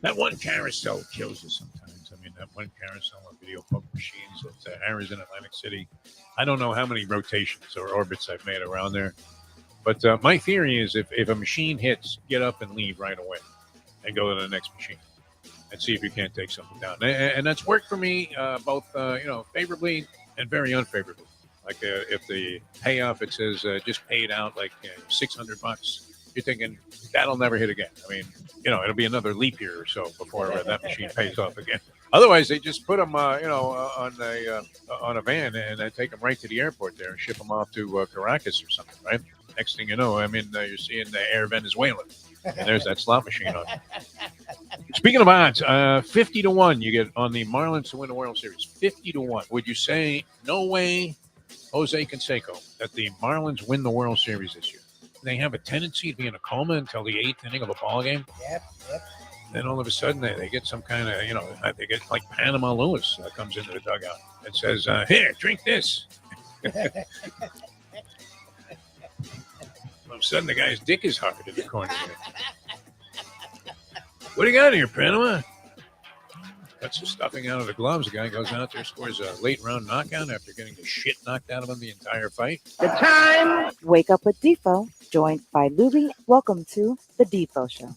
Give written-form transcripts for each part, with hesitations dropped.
That one carousel kills you sometimes. I mean, that one carousel of video poker machines at Harrah's in Atlantic City. I don't know how many rotations or orbits I've made around there. But my theory is if a machine hits, get up and leave right away and go to the next machine and see if you can't take something down. And that's worked for me both, favorably and very unfavorably. Like if the payoff, it says just paid out like $600, you're thinking that'll never hit again. I mean, it'll be another leap year or so before that machine pays off again. Otherwise, they just put them, on a van and then take them right to the airport there and ship them off to Caracas or something, right? Next thing you know, you're seeing the Air Venezuela, and there's that slot machine on it. Speaking of odds, 50-1 you get on the Marlins to win the World Series. 50-1. Would you say no way, Jose Canseco, that the Marlins win the World Series this year? They have a tendency to be in a coma until the 8th inning of a ball game. Yep. Then all of a sudden they get some kind of, they get like Panama Lewis comes into the dugout and says, here, drink this. All of a sudden the guy's dick is hard in the corner. What do you got here, Panama? Got some stuffing out of the gloves. The guy goes out there, scores a late round knockout after getting the shit knocked out of him the entire fight. The time. Wake up with Defo, joined by Lubie. Welcome to the Defo Show.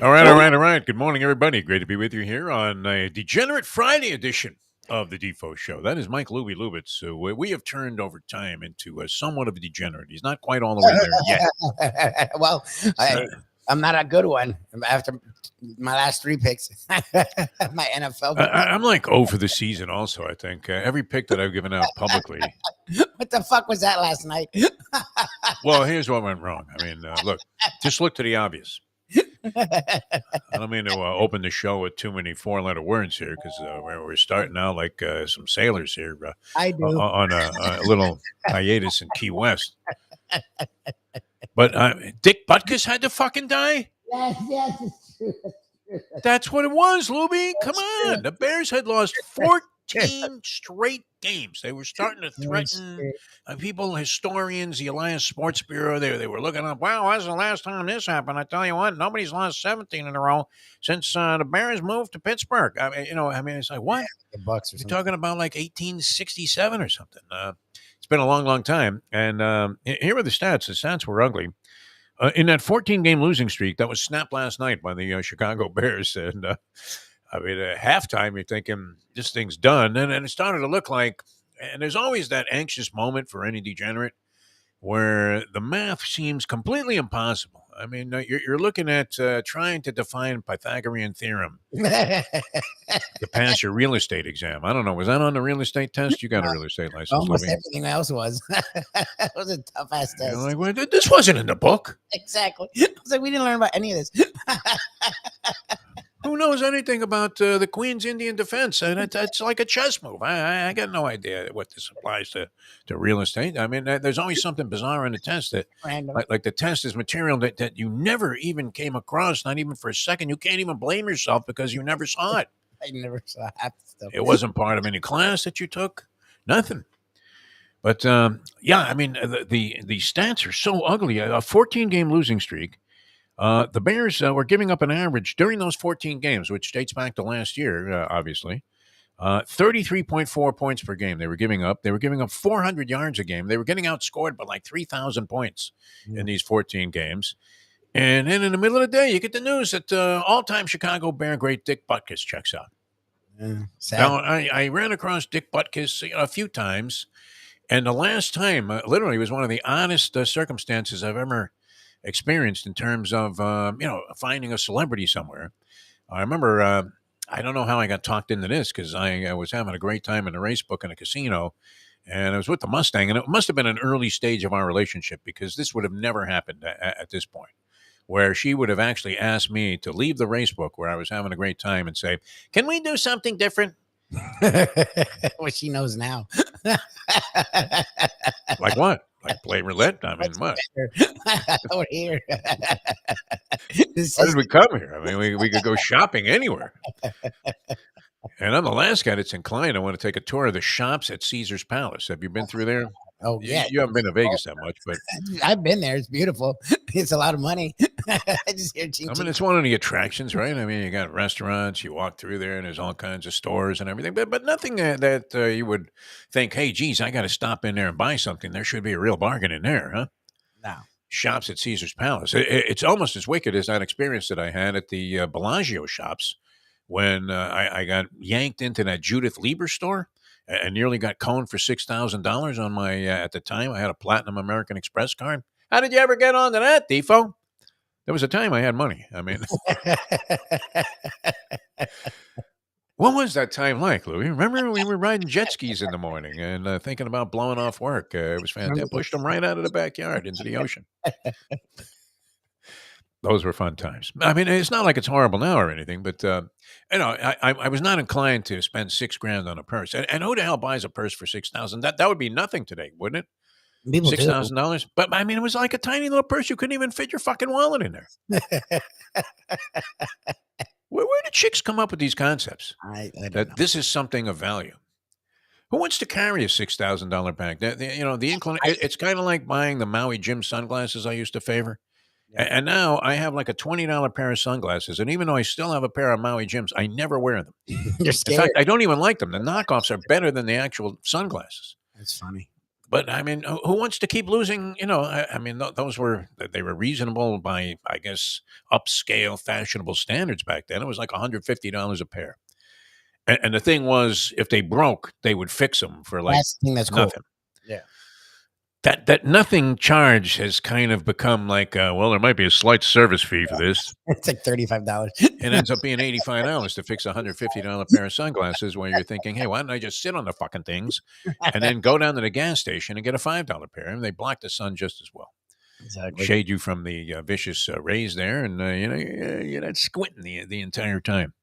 All right. Good morning, everybody. Great to be with you here on a Degenerate Friday edition of the Defo Show. That is Mike Lubie Lubitz. So we have turned over time into somewhat of a degenerate. He's not quite all the way there yet. Well, I'm not a good one after my last 3 picks. My NFL. I'm like 0 for the season also, I think. Every pick that I've given out publicly. What the fuck was that last night? Well, here's what went wrong. I mean, just look to the obvious. I don't mean to open the show with too many 4-letter words here because we're starting out like some sailors here. I do. On a little hiatus in Key West. But Dick Butkus had to fucking die? Yes, it's true. That's what it was, Lubie. Come on. The Bears had lost 14 straight games. They were starting to threaten people, historians, the Alliance Sports Bureau. They were looking up, wow, that's the last time this happened. I tell you what, nobody's lost 17 in a row since the Bears moved to Pittsburgh. It's like, what? The Bucks or You're something. talking about like 1867 or something. It's been a long, long time. And here are the stats. The stats were ugly. In that 14-game losing streak that was snapped last night by the Chicago Bears, and at halftime you're thinking this thing's done, and it started to look like, and there's always that anxious moment for any degenerate where the math seems completely impossible. I mean, you're looking at trying to define Pythagorean theorem to pass your real estate exam. I don't know. Was that on the real estate test? You got a real estate license. Almost Lubie. everything else was. It was a tough ass test. You're like, well, this wasn't in the book. Exactly. I was like, we didn't learn about any of this. Who knows anything about the Queen's Indian Defense? And it's like a chess move. I got no idea what this applies to real estate. I mean, there's always something bizarre in the test that, like the test is material that you never even came across, not even for a second. You can't even blame yourself because you never saw it. I never saw half the stuff. It wasn't part of any class that you took. Nothing. But the stats are so ugly. A 14-game losing streak. The Bears were giving up an average during those 14 games, which dates back to last year, obviously, 33.4 points per game they were giving up. They were giving up 400 yards a game. They were getting outscored by like 3,000 points in these 14 games. And then in the middle of the day, you get the news that all-time Chicago Bear great Dick Butkus checks out. Now, I ran across Dick Butkus a few times, and the last time, literally, was one of the oddest circumstances I've ever experienced in terms of, finding a celebrity somewhere. I remember, I don't know how I got talked into this because I was having a great time in the race book in a casino, and I was with the Mustang, and it must have been an early stage of our relationship because this would have never happened at this point, where she would have actually asked me to leave the race book where I was having a great time and say, can we do something different? What she knows now. Like what? Like play roulette? I mean, what? Over here. Why did we come here? I mean, we could go shopping anywhere. And I'm the last guy that's inclined. I want to take a tour of the shops at Caesar's Palace. Have you been through there? Oh yeah, You haven't been to Vegas that much, but I've been there. It's beautiful. It's a lot of money. I just hear ching I mean, ching. it's one of the attractions, right? I mean, you got restaurants, you walk through there, and there's all kinds of stores and everything, but nothing that you would think, hey, geez, I got to stop in there and buy something. There should be a real bargain in there, huh? No. Shops at Caesar's Palace. It's almost as wicked as that experience that I had at the Bellagio shops when I got yanked into that Judith Lieber store and nearly got coned for $6,000 on my, at the time, I had a Platinum American Express card. How did you ever get onto that, Defo? There was a time I had money. I mean, what was that time like, Louis? Remember we were riding jet skis in the morning and thinking about blowing off work. It was fantastic. Pushed them right out of the backyard into the ocean. Those were fun times. I mean, it's not like it's horrible now or anything, but I was not inclined to spend $6,000 on a purse. And who the hell buys a purse for 6,000? That would be nothing today, wouldn't it? People do. $6,000. But I mean, it was like a tiny little purse. You couldn't even fit your fucking wallet in there. Where did chicks come up with these concepts? I don't That know. this is something of value. Who wants to carry a $6,000 bag? It's kind of like buying the Maui Jim sunglasses I used to favor. Yeah. And now I have like a $20 pair of sunglasses. And even though I still have a pair of Maui Jims, I never wear them. You're In scared. fact, I don't even like them. The knockoffs are better than the actual sunglasses. That's funny. But I mean, who wants to keep losing? I mean, they were reasonable by, I guess, upscale, fashionable standards back then. It was like $150 a pair. And the thing was, if they broke, they would fix them for like That's the thing that's cool. nothing. Yeah. That nothing charge has kind of become like, well, there might be a slight service fee for this. It's like $35. It ends up being $85 to fix a $150 pair of sunglasses where you're thinking, hey, why don't I just sit on the fucking things and then go down to the gas station and get a $5 pair? And they block the sun just as well. Exactly. Shade you from the vicious rays there. And, you're not squinting the entire time.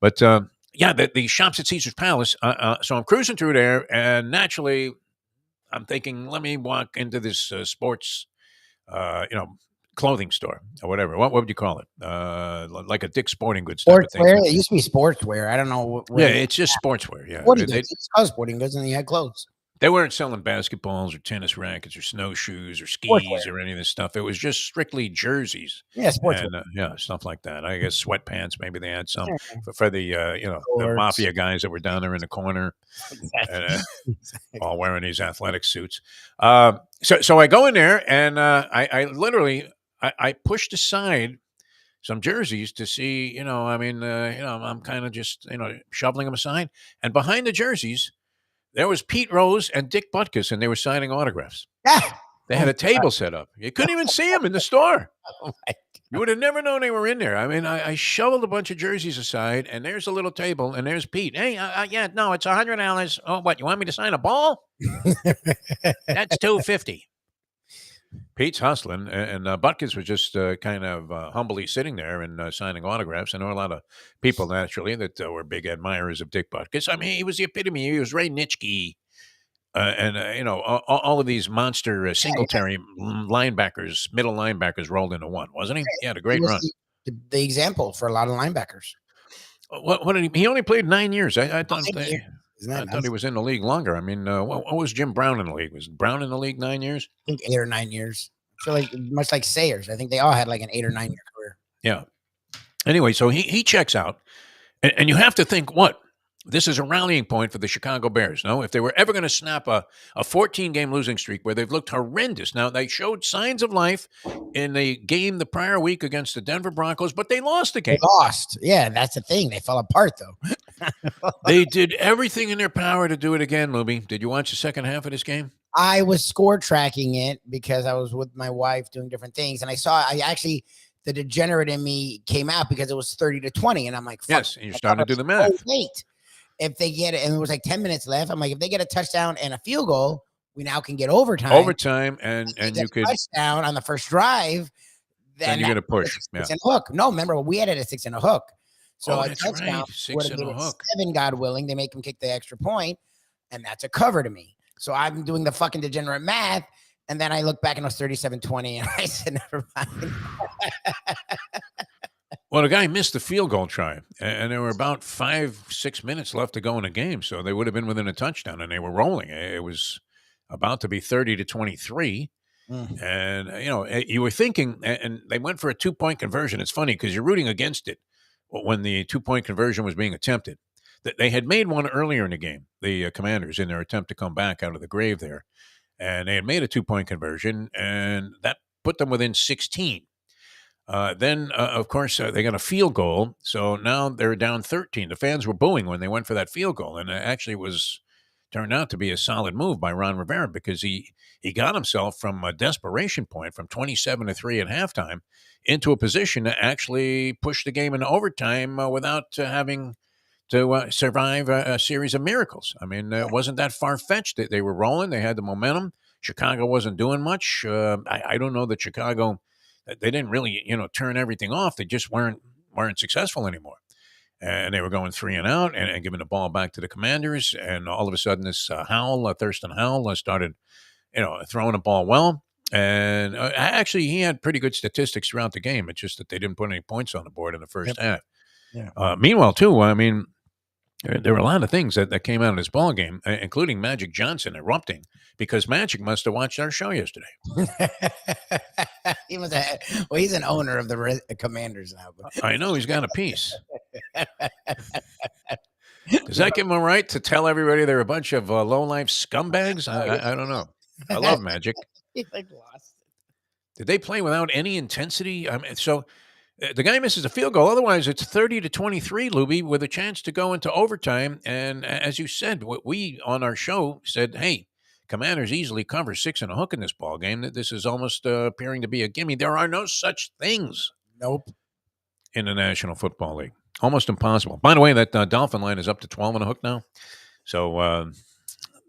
But, the shops at Caesar's Palace. So I'm cruising through there, and naturally, I'm thinking, let me walk into this sports, clothing store or whatever. What would you call it? Like a Dick's Sporting Goods type of thing. Sportswear. It used to be sportswear. I don't know. Yeah, it's just sportswear. Yeah, Sporting goods. It's called sporting goods, and they had clothes. They weren't selling basketballs or tennis rackets or snowshoes or skis Sportswear. or any of this stuff. It was just strictly jerseys. Yeah, sportswear. And stuff like that. I guess sweatpants. Maybe they had some Yeah. for the the Shorts. mafia guys that were down there in the corner, Exactly. all wearing these athletic suits. So I go in there and I literally I pushed aside some jerseys to see. I'm kind of just shoveling them aside, and behind the jerseys, there was Pete Rose and Dick Butkus, and they were signing autographs. Yeah. They had a table set up. You couldn't even see them in the store. Oh my You would have never known they were in there. I mean, I shoveled a bunch of jerseys aside, and there's a little table, and there's Pete. Hey, no, it's $100. Oh, what? You want me to sign a ball? That's $250. Pete's hustling, and Butkus was just kind of humbly sitting there and signing autographs. I know a lot of people, naturally, that were big admirers of Dick Butkus. I mean, he was the epitome. He was Ray Nitschke, all of these monster Singletary linebackers, middle linebackers rolled into one, wasn't he? He had a great run. The example for a lot of linebackers. What did he only played 9 years. I thought I thought he was in the league longer. I mean, what was Jim Brown in the league? Was Brown in the league 9 years? I think 8 or 9 years. So much like Sayers. I think they all had like an 8 or 9 year career. Yeah. Anyway, so he checks out, and you have to think, what? This is a rallying point for the Chicago Bears. No, if they were ever going to snap a 14-game losing streak where they've looked horrendous. Now, they showed signs of life in the game the prior week against the Denver Broncos, but they lost the game. They lost. Yeah, that's the thing. They fell apart, though. They did everything in their power to do it again, Lubie. Did you watch the second half of this game? I was score tracking it because I was with my wife doing different things. And the degenerate in me came out because it was 30-20. And I'm like, yes, and you're starting to do the math. So late. If they get it, and it was like 10 minutes left, I'm like, if they get a touchdown and a field goal, we now can get overtime. And you could touchdown on the first drive. Then you're going to push. Six and a hook. No, remember we had it at 6 and a hook. So a that's touchdown right. 6 would have and been a hook. 7, God willing. They make him kick the extra point, and that's a cover to me. So I'm doing the fucking degenerate math, and then I look back and it was 37-20, and I said, never mind. Well, the guy missed the field goal try, and there were about 5-6 minutes left to go in the game, so they would have been within a touchdown, and they were rolling. It was about to be 30-23. And, you were thinking, and they went for a 2-point conversion. It's funny because you're rooting against it when the 2-point conversion was being attempted. They had made one earlier in the game, the Commanders, in their attempt to come back out of the grave there. And they had made a 2-point conversion, and that put them within 16. Then, of course, they got a field goal. So now they're down 13. The fans were booing when they went for that field goal. And it actually turned out to be a solid move by Ron Rivera because he got himself from a desperation point from 27-3 at halftime into a position to actually push the game into overtime without having to survive a series of miracles. I mean, it wasn't that far-fetched. They were rolling. They had the momentum. Chicago wasn't doing much. I don't know that Chicago, they didn't really, turn everything off. They just weren't successful anymore. And they were going 3 and out and giving the ball back to the Commanders. And all of a sudden, this Thurston Howell, started, throwing the ball well. And actually, he had pretty good statistics throughout the game. It's just that they didn't put any points on the board in the first half. Yeah. Meanwhile, too, I mean, there were a lot of things that came out of this ball game, including Magic Johnson erupting because Magic must have watched our show yesterday. He must have. Well, he's an owner of the Commanders now. But. I know he's got a piece. Does that give him a right to tell everybody they're a bunch of low-life scumbags? I don't know. I love Magic. He lost. Did they play without any intensity? I mean, so the guy misses a field goal. Otherwise, it's 30-23, Lubie, with a chance to go into overtime. And as you said, what we on our show said, hey, Commanders easily cover 6 and a hook in this ball game. This is almost appearing to be a gimme. There are no such things. Nope. In the National Football League. Almost impossible. By the way, that Dolphin line is up to 12 and a hook now. So,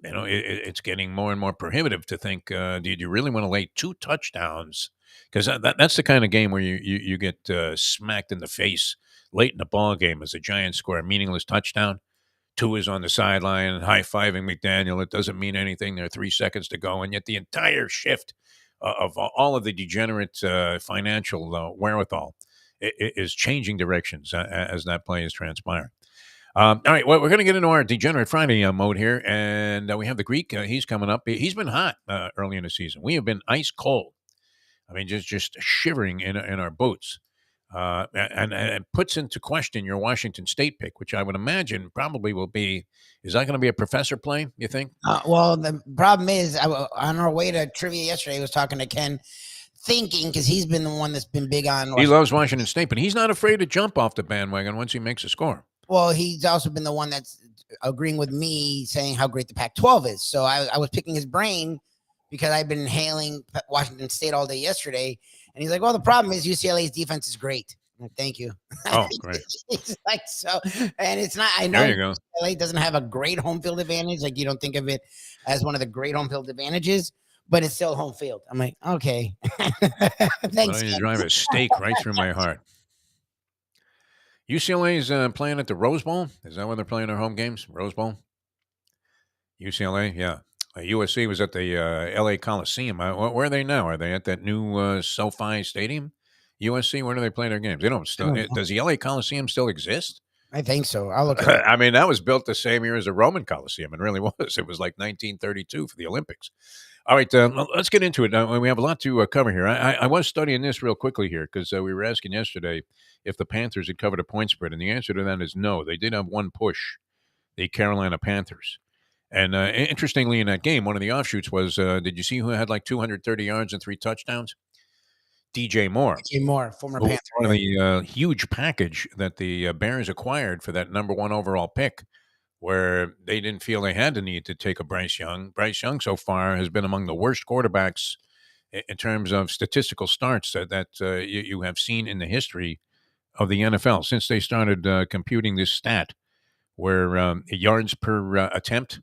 it's getting more and more prohibitive to think, do you really want to lay 2 touchdowns? Because that's the kind of game where you get smacked in the face late in the ball game as the Giants score a meaningless touchdown. 2 is on the sideline, high-fiving McDaniel. It doesn't mean anything. There are 3 seconds to go, and yet the entire shift of all of the degenerate financial wherewithal is changing directions as that play is transpiring. All right, well, we're going to get into our Degenerate Friday mode here, and we have the Greek. He's coming up. He's been hot early in the season. We have been ice cold. I mean, just shivering in our boots. And it puts into question your Washington State pick, which I would imagine probably will be. Is that going to be a professor play, you think? Well, the problem is, on our way to trivia yesterday, I was talking to Ken, thinking, because he's been the one that's been big on Washington. He loves Washington State, but he's not afraid to jump off the bandwagon once he makes a score. Well, he's also been the one that's agreeing with me, saying how great the Pac-12 is. So I was picking his brain because I've been hailing Washington State all day yesterday. And he's like, well, the problem is UCLA's defense is great. I'm like, thank you. Oh, great. He's like, so, and it's not, I know there you go. UCLA doesn't have a great home field advantage. Like, you don't think of it as one of the great home field advantages, but it's still home field. I'm like, okay. Thanks. Well, you drive a stake right through my heart. UCLA's playing at the Rose Bowl. Is that when they're playing their home games? Rose Bowl? UCLA, yeah. USC was at the LA Coliseum. Where are they now? Are they at that new SoFi Stadium? USC, where do they play their games? They don't still. Does the LA Coliseum still exist? I think so. I'll look at it. I mean, that was built the same year as the Roman Coliseum. It really was. It was like 1932 for the Olympics. All right, let's get into it. We have a lot to cover here. I was studying this real quickly here because we were asking yesterday if the Panthers had covered a point spread, and the answer to that is no. They did have one push, the Carolina Panthers. And interestingly, in that game, one of the offshoots was, did you see who had like 230 yards and 3 touchdowns? DJ Moore. DJ Moore, former Panther. One of the huge package that the Bears acquired for that number 1 overall pick, where they didn't feel they had the need to take a Bryce Young. Bryce Young so far has been among the worst quarterbacks in terms of statistical starts that you have seen in the history of the NFL since they started computing this stat, where yards per attempt.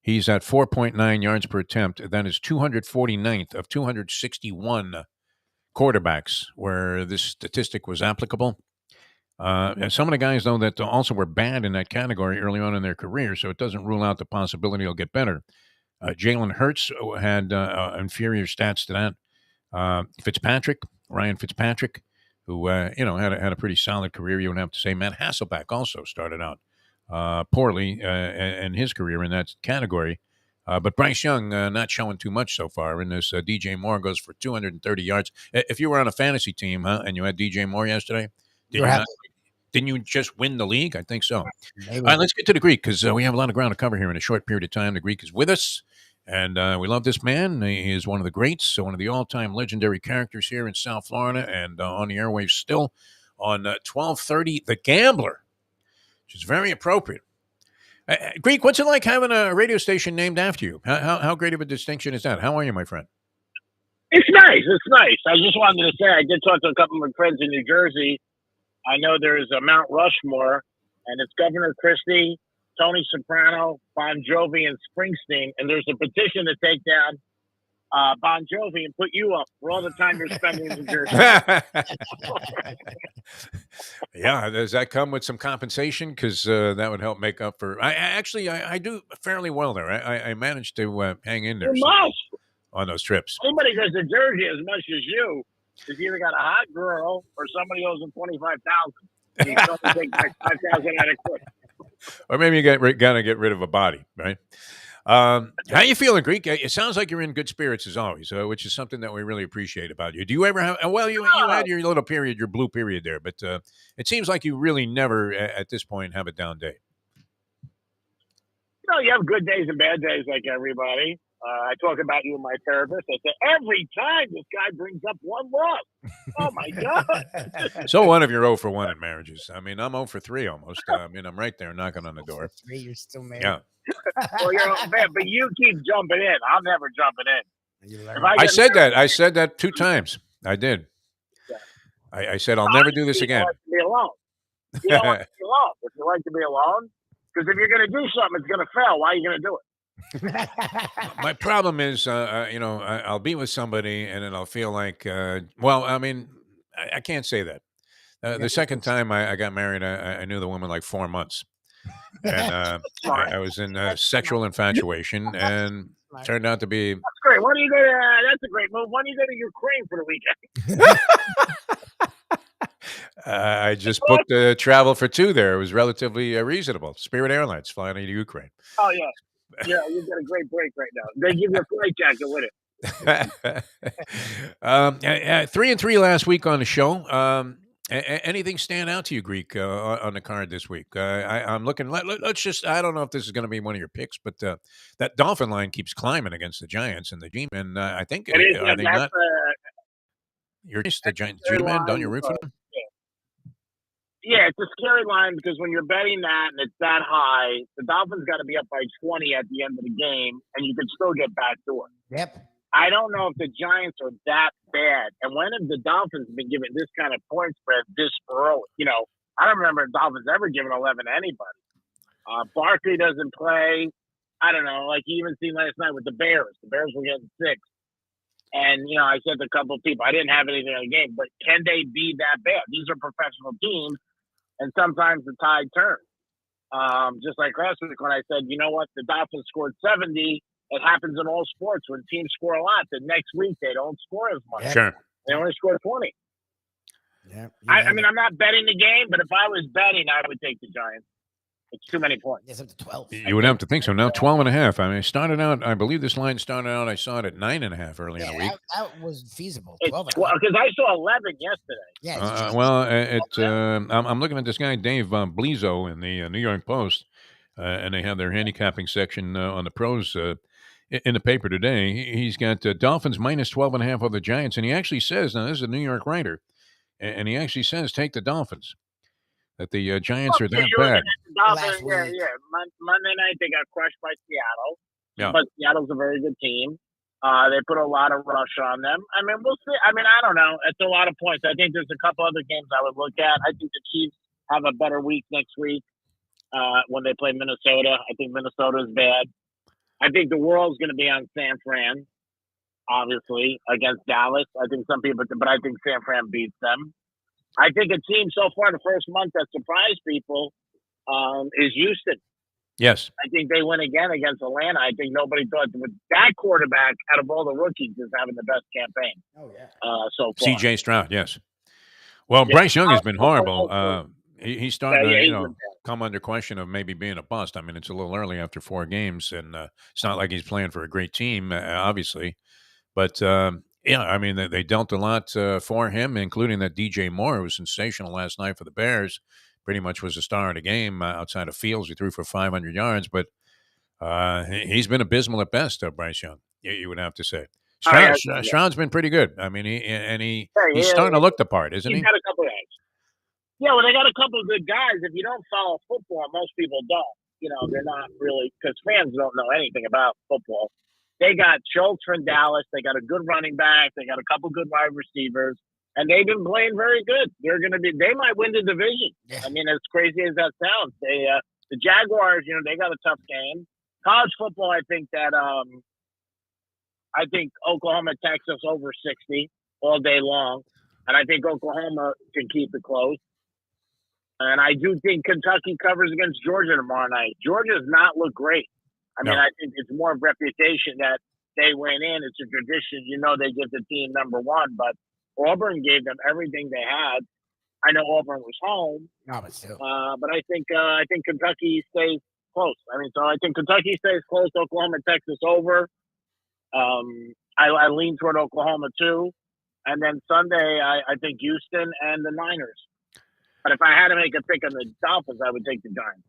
He's at 4.9 yards per attempt. That is 249th of 261 quarterbacks where this statistic was applicable. And some of the guys, though, that also were bad in that category early on in their career, so it doesn't rule out the possibility it'll get better. Jalen Hurts had inferior stats to that. Ryan Fitzpatrick, who had a pretty solid career. You would have to say Matt Hasselbeck also started out poorly in his career in that category. But Bryce Young not showing too much so far in this. DJ Moore goes for 230 yards. If you were on a fantasy team, and you had DJ Moore yesterday, did you not? Didn't you just win the league? I think so. Maybe. All right, let's get to the Greek because we have a lot of ground to cover here in a short period of time. The Greek is with us, and we love this man. He is one of the greats, one of the all-time legendary characters here in South Florida and on the airwaves still on 1230 The Gambler, which is very appropriate. Greek, what's it like having a radio station named after you? How great of a distinction is that? How are you, my friend? It's nice. It's nice. I just wanted to say I did talk to a couple of my friends in New Jersey. I know there's a Mount Rushmore, and it's Governor Christie, Tony Soprano, Bon Jovi, and Springsteen. And there's a petition to take down Bon Jovi and put you up for all the time you're spending in New Jersey. Yeah, does that come with some compensation? Because that would help make up for. I do fairly well there. I managed to hang in there on those trips. Anybody goes to Jersey as much as you is either got a hot girl or somebody owes them $25,000. You don't take back $5,000 out of quick. Or maybe you gotta get rid of a body, right? How you feeling, Greek? It sounds like you're in good spirits as always, which is something that we really appreciate about you. Do you ever have? Well, you had your little period, your blue period there, but it seems like you really never, at this point, have a down day. No, you have good days and bad days like everybody. I talk about you and my therapist. I say, every time this guy brings up one loss. Oh, my God. So one of your 0 for 1 in marriages. I mean, I'm 0 for 3 almost. I'm right there knocking on the door. 3, you're still married. Yeah. Well, but you keep jumping in. I'm never jumping in. I said that. I said that 2 times. I did. Yeah. I said, I'll never do this again. You don't like to be alone. You don't like to be alone. If you like to be alone, because if you're going to do something, it's going to fail. Why are you going to do it? My problem is, I'll be with somebody and then I'll feel like, I can't say that. The second time I got married, I knew the woman like 4 months. And I was in sexual infatuation and turned out to be. That's great. Why do you go to, that's a great move. Why do you go to Ukraine for the weekend? I just booked travel for 2 there. It was relatively reasonable. Spirit Airlines flying to Ukraine. Oh, yeah. Yeah, you've got a great break right now. They give you a flight jacket with it. 3-3 last week on the show. Anything stand out to you, Greek, on the card this week? I'm looking. Let's just. I don't know if this is going to be one of your picks, but that Dolphin line keeps climbing against the Giants and the G-Men. I think it is, are they not? You're just the Giant G-Men. Don't you root for them? Yeah, it's a scary line because when you're betting that and it's that high, the Dolphins got to be up by 20 at the end of the game, and you could still get backdoor. Yep. I don't know if the Giants are that bad. And when have the Dolphins been given this kind of point spread this early? I don't remember the Dolphins ever giving 11 to anybody. Barkley doesn't play. I don't know. Like you even seen last night with the Bears. The Bears were getting 6. And, I said to a couple of people, I didn't have anything on the game, but can they be that bad? These are professional teams, and sometimes the tide turns. Just like last week when I said, you know what, the Dolphins scored 70. It happens in all sports. When teams score a lot, the next week they don't score as much. Sure. They only score 20. Yeah. I mean, I'm not betting the game, but if I was betting, I would take the Giants. It's too many points. It's up to 12. You would have to think so. Now 12.5. I mean, it started out. I believe this line started out. I saw it at 9.5 early in the week. That was feasible. 12 because I saw 11 yesterday. Yeah. I'm looking at this guy Dave Blizo in the New York Post, and they have their handicapping section on the pros in the paper today. He's got Dolphins minus 12.5 over the Giants, and he actually says, now this is a New York writer, and he actually says take the Dolphins. That the Giants are that bad. Monday night they got crushed by Seattle. Yeah. But Seattle's a very good team. They put a lot of rush on them. I mean, we'll see. I mean, I don't know. It's a lot of points. I think there's a couple other games I would look at. I think the Chiefs have a better week next week when they play Minnesota. I think Minnesota is bad. I think the world's going to be on San Fran, obviously, against Dallas. I think some people, but I think San Fran beats them. I think a team so far the first month that surprised people is Houston. Yes. I think they win again against Atlanta. I think nobody thought with that quarterback out of all the rookies is having the best campaign. Oh, yeah. So far. C.J. Stroud, yes. Well, yeah. Bryce Young has been horrible. He's starting to, he's been bad. come under question of maybe being a bust. I mean, it's a little early after 4 games, and it's not like he's playing for a great team, obviously. But yeah, I mean, they dealt a lot for him, including that DJ Moore, who was sensational last night for the Bears. Pretty much was the star of the game outside of Fields. He threw for 500 yards, but he's been abysmal at best, Bryce Young. You would have to say. Oh, yeah, Stroud's been pretty good. I mean, he's yeah, starting to look the part, isn't he's he? got a couple guys. Yeah, well, they got a couple of good guys. If you don't follow football, most people don't. You know, they're not really, because fans don't know anything about football. They got Schultz from Dallas. They got a good running back. They got a couple good wide receivers, and they've been playing very good. They might win the division. Yeah. I mean, as crazy as that sounds, the Jaguars, they got a tough game. College football, I think Oklahoma, Texas over 60 all day long, and I think Oklahoma can keep it close. And I do think Kentucky covers against Georgia tomorrow night. Georgia does not look great. I mean, I think it's more of reputation that they went in. It's a tradition. They give the team number one, but Auburn gave them everything they had. I know Auburn was home. No, but still. But I think Kentucky stays close. I mean, so I think Kentucky stays close. Oklahoma, Texas over. I lean toward Oklahoma too. And then Sunday, I think Houston and the Niners. But if I had to make a pick on the Dolphins, I would take the Giants.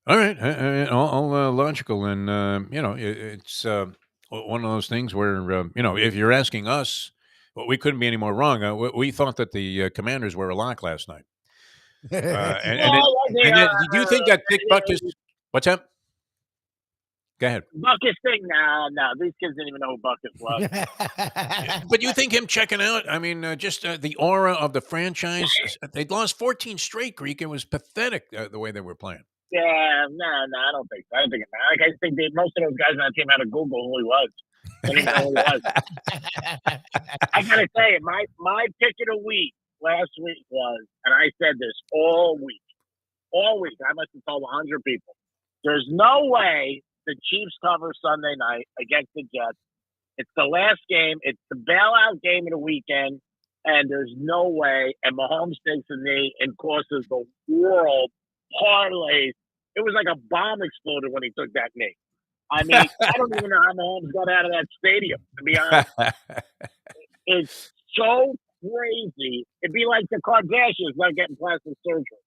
All right, all logical, and it's one of those things where if you're asking us, well, we couldn't be any more wrong. We thought that the Commanders were a lock last night. Do you think that Dick Buckus? What's that? Go ahead. Buckus thing? No, these kids didn't even know who Buckus was. But you think him checking out? I mean, just the aura of the franchise. They'd lost 14 straight, Greek. It was pathetic the way they were playing. Yeah, no, I don't think so. I don't think it matters. I think most of those guys on that team had to Google who he was. They didn't know who he was. I gotta tell you, my pick of the week last week was, and I said this all week. I must have told 100 people. There's no way the Chiefs cover Sunday night against the Jets. It's the last game. It's the bailout game of the weekend, and there's no way. And Mahomes takes a knee and causes the world parlays. It was like a bomb exploded when he took that knee. I mean, I don't even know how Mahomes got out of that stadium, to be honest. It's so crazy. It'd be like the Kardashians not getting plastic surgery.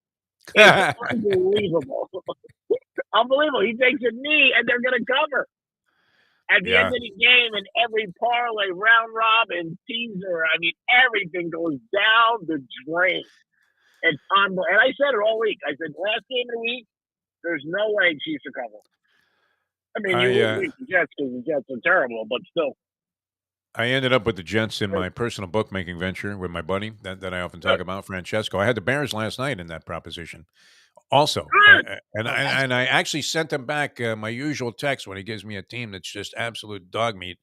It's unbelievable. Unbelievable. He takes a knee, and they're going to cover. At the end of the game, and every parlay, round robin, teaser, I mean, everything goes down the drain. It's unbelievable. And I said it all week. I said, last game of the week, there's no way Chiefs are covering. I mean, you would beat the Jets because the Jets are terrible, but still. I ended up with the Jets in my personal bookmaking venture with my buddy that I often talk about, Francesco. I had the Bears last night in that proposition also. And I actually sent him back my usual text when he gives me a team that's just absolute dog meat.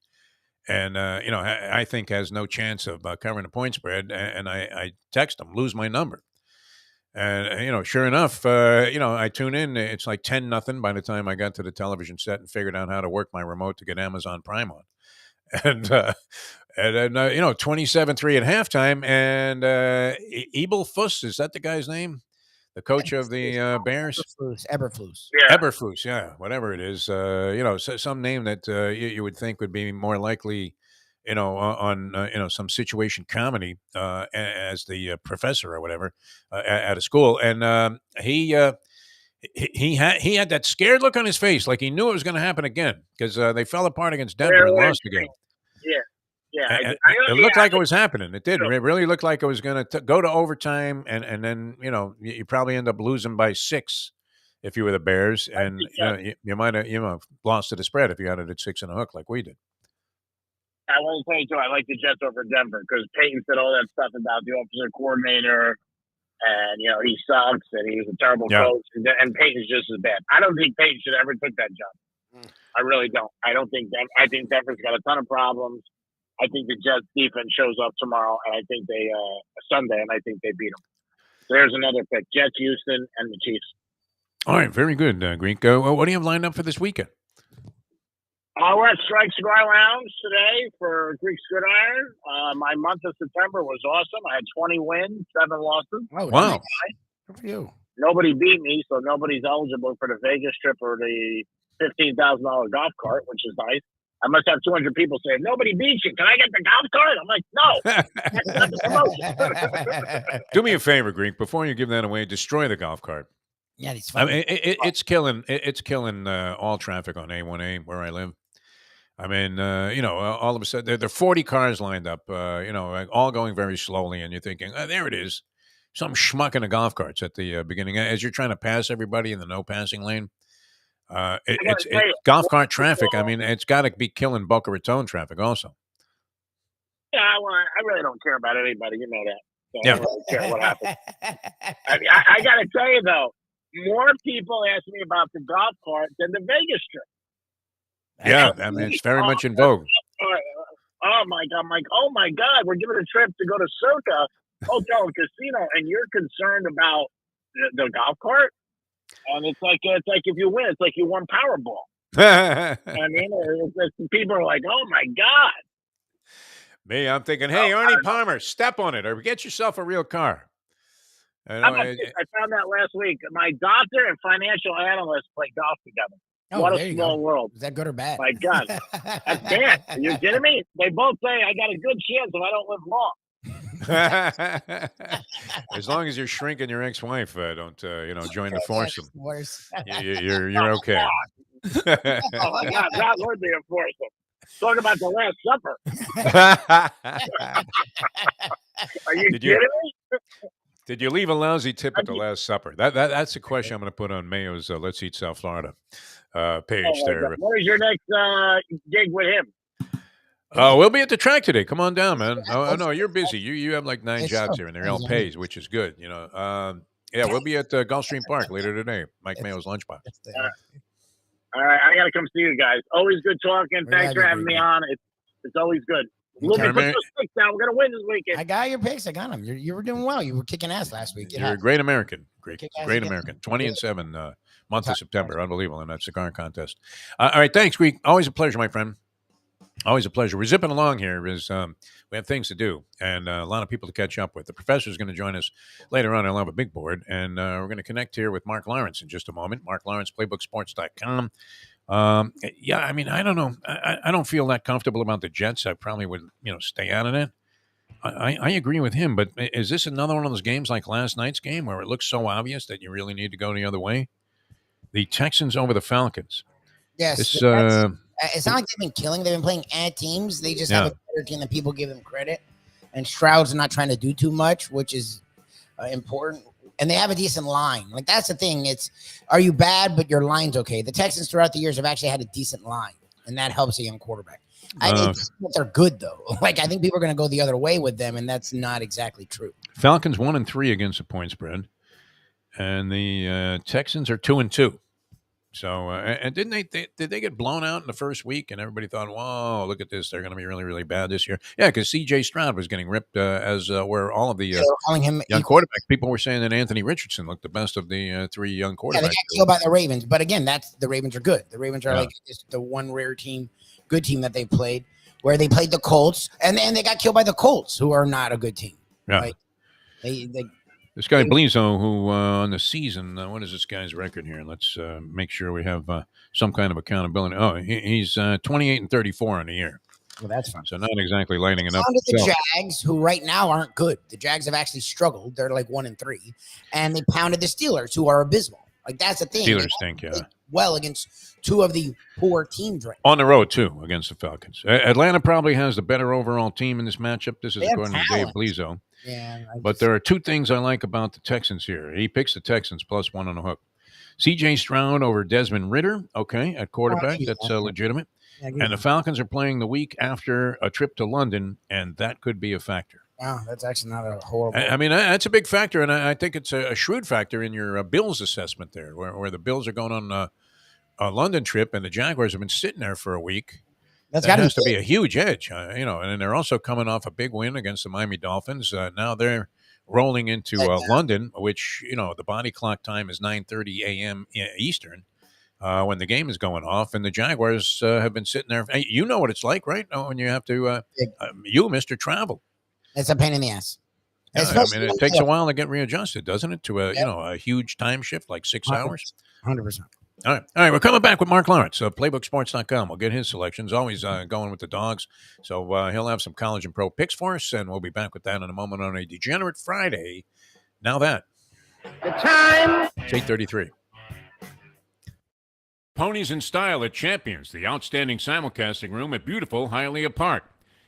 And, I think has no chance of covering the point spread. And I text him, lose my number. And, sure enough, I tune in. It's like 10-0 by the time I got to the television set and figured out how to work my remote to get Amazon Prime on. And then 27-3 at halftime. And Eberflus, is that the guy's name? The coach of the Bears? Eberflus. Yeah. Eberflus, yeah, whatever it is. Some name that you would think would be more likely, on some situation comedy as the professor or whatever at a school. And he had that scared look on his face, like he knew it was going to happen again because they fell apart against Denver and lost the game. Yeah. It looked like it was happening. It did. It really looked like it was going to go to overtime, and then you probably end up losing by 6 if you were the Bears, and you might have lost to the spread if you had it at 6 and a hook like we did. I won't tell you too. I like the Jets over Denver because Peyton said all that stuff about the offensive coordinator, and he sucks and he's a terrible coach, and Peyton's just as bad. I don't think Peyton should ever took that job. I really don't. I think Denver's got a ton of problems. I think the Jets defense shows up tomorrow, and I think they Sunday, and I think they beat them. So there's another pick: Jets, Houston, and the Chiefs. All right, very good, Greek. What do you have lined up for this weekend? We're at Strike Cigar Lounge today for Greek Gridiron. My month of September was awesome. I had 20 wins, 7 losses. Oh, wow. Good for you. Nobody beat me, so nobody's eligible for the Vegas trip or the $15,000 golf cart, which is nice. I must have 200 people saying, nobody beats you. Can I get the golf cart? I'm like, no. That's not the promotion. Do me a favor, Greek. Before you give that away, destroy the golf cart. Yeah, it's I funny. mean, it's killing. It's killing all traffic on A1A where I live. I mean, all of a sudden there are 40 cars lined up. Like all going very slowly, and you're thinking, oh, there it is, some schmuck in the golf carts at the beginning as you're trying to pass everybody in the no passing lane. It's golf cart traffic. I mean, it's got to be killing Boca Raton traffic also. Yeah, well, I really don't care about anybody. You know that. So Yeah. I don't really care what happens. I mean, I got to tell you, though, more people ask me about the golf cart than the Vegas trip. Yeah, I mean, it's very much in vogue. Oh, my God. I'm like, oh, my God, we're giving a trip to go to Circa Hotel and Casino, and you're concerned about the golf cart? And it's like if you win, it's like you won Powerball. I mean, people are like, "Oh my God!" Me, I'm thinking, hey, Arnie Palmer, step on it or get yourself a real car. I found that last week. My doctor and financial analyst play golf together. Oh, what there a you small go. world! Is that good or bad? My God, that's bad. Are you kidding me? They both say I got a good chance if I don't live long. As long as you're shrinking your ex-wife, don't join the foursome. Worse. You're okay. Oh my God, that would be a foursome. Talk about the Last Supper. Are you kidding me? Did you leave a lousy tip at the Last Supper? That's the question I'm going to put on Mayo's Let's Eat South Florida page there. Where's your next gig with him? We'll be at the track today. Come on down, man. Oh no, you're busy. You have like 9 jobs here, and they're all pays, which is good. Yeah, we'll be at Gulfstream Park later today. Mike Mayo's lunchbox. All right, I got to come see you guys. Always good talking. Thanks for having me on. It's always good. Lubie, put those picks down. We're gonna win this weekend. I got your picks. I got them. You were doing well. You were kicking ass last week. You're a great American. Great American. 20-7 month of September. Unbelievable in that cigar contest. All right, thanks, Greek. Always a pleasure, my friend. Always a pleasure. We're zipping along here. We have things to do and a lot of people to catch up with. The professor is going to join us later on. I'll have a big board, and we're going to connect here with Mark Lawrence in just a moment. Mark Lawrence, playbooksports.com. Yeah, I mean, I don't know. I don't feel that comfortable about the Jets. I probably would, stay out of it. I agree with him, but is this another one of those games like last night's game where it looks so obvious that you really need to go the other way? The Texans over the Falcons. Yes. It's not like they've been killing. They've been playing at teams. They just have a better team than people give them credit. And Stroud's not trying to do too much, which is important. And they have a decent line. Like, that's the thing. Are you bad, but your line's okay? The Texans throughout the years have actually had a decent line, and that helps a young quarterback. I think they're good, though. Like, I think people are going to go the other way with them, and that's not exactly true. Falcons 1-3 against the point spread, and the Texans are 2-2. So, and did they get blown out in the first week? And everybody thought, "Whoa, look at this! They're going to be really, really bad this year." Yeah, because C.J. Stroud was getting ripped as were all of the calling him young quarterbacks. People were saying that Anthony Richardson looked the best of the 3 young quarterbacks. Yeah, they got killed by the Ravens, but again, the Ravens are good. The Ravens are like just the one rare team, good team that they played, where they played the Colts, and then they got killed by the Colts, who are not a good team. Yeah, right? This guy Blizo, who on the season, what is this guy's record here? Let's make sure we have some kind of accountability. Oh, he's 28-34 on the year. Well, that's fun. So not exactly lighting it up. The Jags, who right now aren't good. The Jags have actually struggled. They're like 1-3, and they pounded the Steelers, who are abysmal. Like, that's the thing. Steelers stink, yeah. Well, against 2 of the poor teams right now. On the road, too, against the Falcons. Atlanta probably has the better overall team in this matchup. This is according to Dave Blizo. Yeah, but there are 2 things I like about the Texans here. He picks the Texans +1 on the hook. C.J. Stroud over Desmond Ridder, okay, at quarterback. That's legitimate. Yeah, and the Falcons are playing the week after a trip to London, and that could be a factor. Wow, that's actually not a horrible. I mean, that's a big factor, and I think it's a shrewd factor in your Bills assessment there, where the Bills are going on a London trip, and the Jaguars have been sitting there for a week. That has to be a huge edge, and they're also coming off a big win against the Miami Dolphins. Now they're rolling into London, which, the body clock time is 9:30 a.m. Eastern when the game is going off, and the Jaguars have been sitting there. Hey, you know what it's like, right? When you have to, you, Mr. Travel. It's a pain in the ass. Yeah, I Especially mean, it takes a while to get readjusted, doesn't it? To a huge time shift, like 6 hours. 100%. All right. We're coming back with Mark Lawrence of PlaybookSports.com. We'll get his selections. Always going with the dogs. So he'll have some college and pro picks for us, and we'll be back with that in a moment on a Degenerate Friday. Now that. The time. It's 8:33. Ponies in Style at Champions, the outstanding simulcasting room at beautiful Hialeah Park.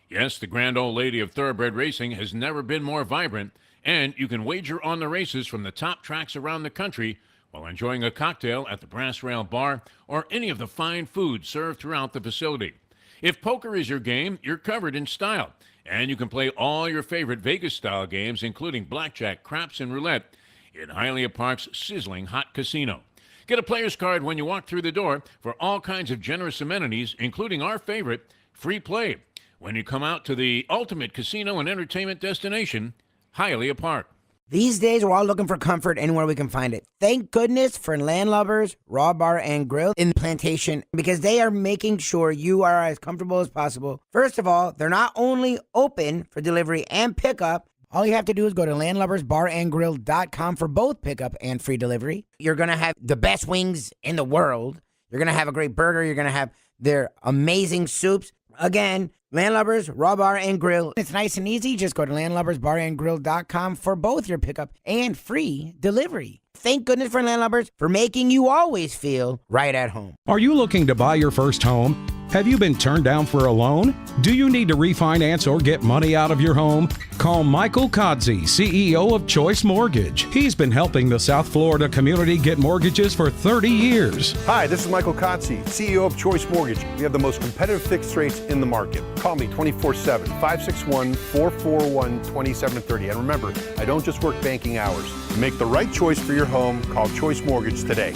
Yes, the grand old lady of thoroughbred racing has never been more vibrant, and you can wager on the races from the top tracks around the country while enjoying a cocktail at the Brass Rail Bar or any of the fine food served throughout the facility. If poker is your game, you're covered in style, and you can play all your favorite Vegas-style games, including blackjack, craps, and roulette, in Hialeah Park's sizzling hot casino. Get a player's card when you walk through the door for all kinds of generous amenities, including our favorite, free play, when you come out to the ultimate casino and entertainment destination, Hialeah Park. These days, we're all looking for comfort anywhere we can find it. Thank goodness for Landlubbers Raw Bar and Grill in Plantation, because they are making sure you are as comfortable as possible. First of all, they're not only open for delivery and pickup. All you have to do is go to landlubbersbarandgrill.com for both pickup and free delivery. You're going to have the best wings in the world. You're going to have a great burger. You're going to have their amazing soups. Again, Landlubbers Raw Bar and Grill. It's nice and easy. Just go to landlubbersbarandgrill.com for both your pickup and free delivery. Thank goodness for Landlubbers for making you always feel right at home. Are you looking to buy your first home? Have you been turned down for a loan? Do you need to refinance or get money out of your home? Call Michael Kodsey, CEO of Choice Mortgage. He's been helping the South Florida community get mortgages for 30 years. Hi, this is Michael Kodsey, CEO of Choice Mortgage. We have the most competitive fixed rates in the market. Call me 24/7, 561-441-2730. And remember, I don't just work banking hours. To make the right choice for your home, call Choice Mortgage today.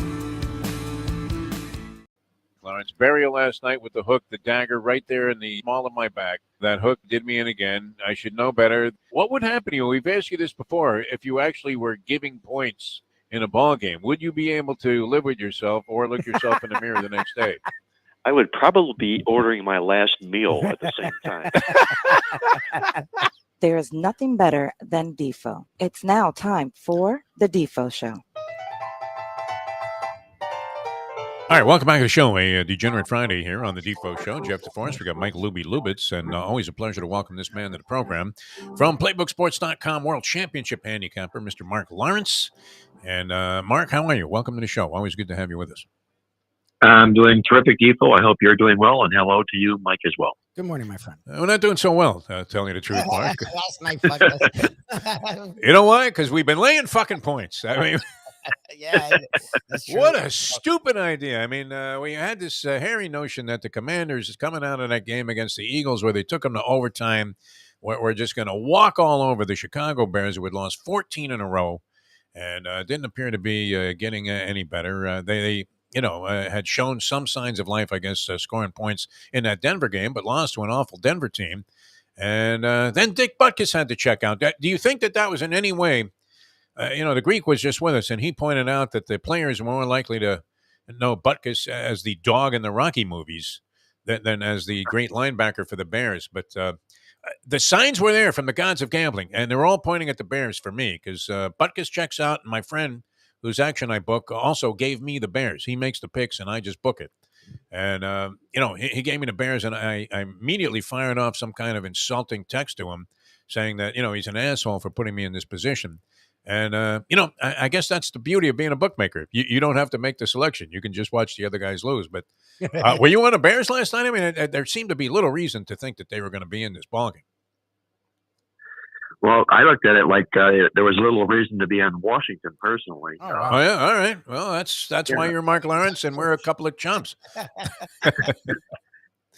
Clarence, burial last night with the hook, the dagger right there in the small of my back. That hook did me in again. I should know better. What would happen to you? We've asked you this before. If you actually were giving points in a ball game, would you be able to live with yourself or look yourself in the mirror the next day? I would probably be ordering my last meal at the same time. There is nothing better than Defo. It's now time for the Defo Show. All right, welcome back to the show. A Degenerate Friday here on the Defo Show. Jeff DeForest, we got Mike Lubie Lubitz, and always a pleasure to welcome this man to the program. From PlaybookSports.com, World Championship handicapper, Mr. Mark Lawrence. And Mark, how are you? Welcome to the show. Always good to have you with us. I'm doing terrific, Defo. I hope you're doing well, and hello to you, Mike, as well. Good morning, my friend. We're not doing so well, telling you the truth, Mark. Last night, fucking. You know why? Because we've been laying fucking points. I mean... Yeah, that's true. What a stupid idea. I mean, we had this hairy notion that the Commanders is coming out of that game against the Eagles where they took them to overtime. We're just going to walk all over the Chicago Bears, who had lost 14 in a row and didn't appear to be getting any better. They had shown some signs of life, I guess, scoring points in that Denver game, but lost to an awful Denver team. And then Dick Butkus had to check out. Do you think that was in any way... the Greek was just with us, and he pointed out that the players were more likely to know Butkus as the dog in the Rocky movies than as the great linebacker for the Bears. But the signs were there from the gods of gambling, and they're all pointing at the Bears for me because Butkus checks out, and my friend, whose action I book, also gave me the Bears. He makes the picks, and I just book it. And, he gave me the Bears, and I immediately fired off some kind of insulting text to him saying that, he's an asshole for putting me in this position. And, I guess that's the beauty of being a bookmaker. You don't have to make the selection. You can just watch the other guys lose. But were you on the Bears last night? I mean, there seemed to be little reason to think that they were going to be in this ballgame. Well, I looked at it like there was little reason to be on Washington personally. Oh, wow. Oh, yeah. All right. Well, that's why you're Mark Lawrence and we're a couple of chumps.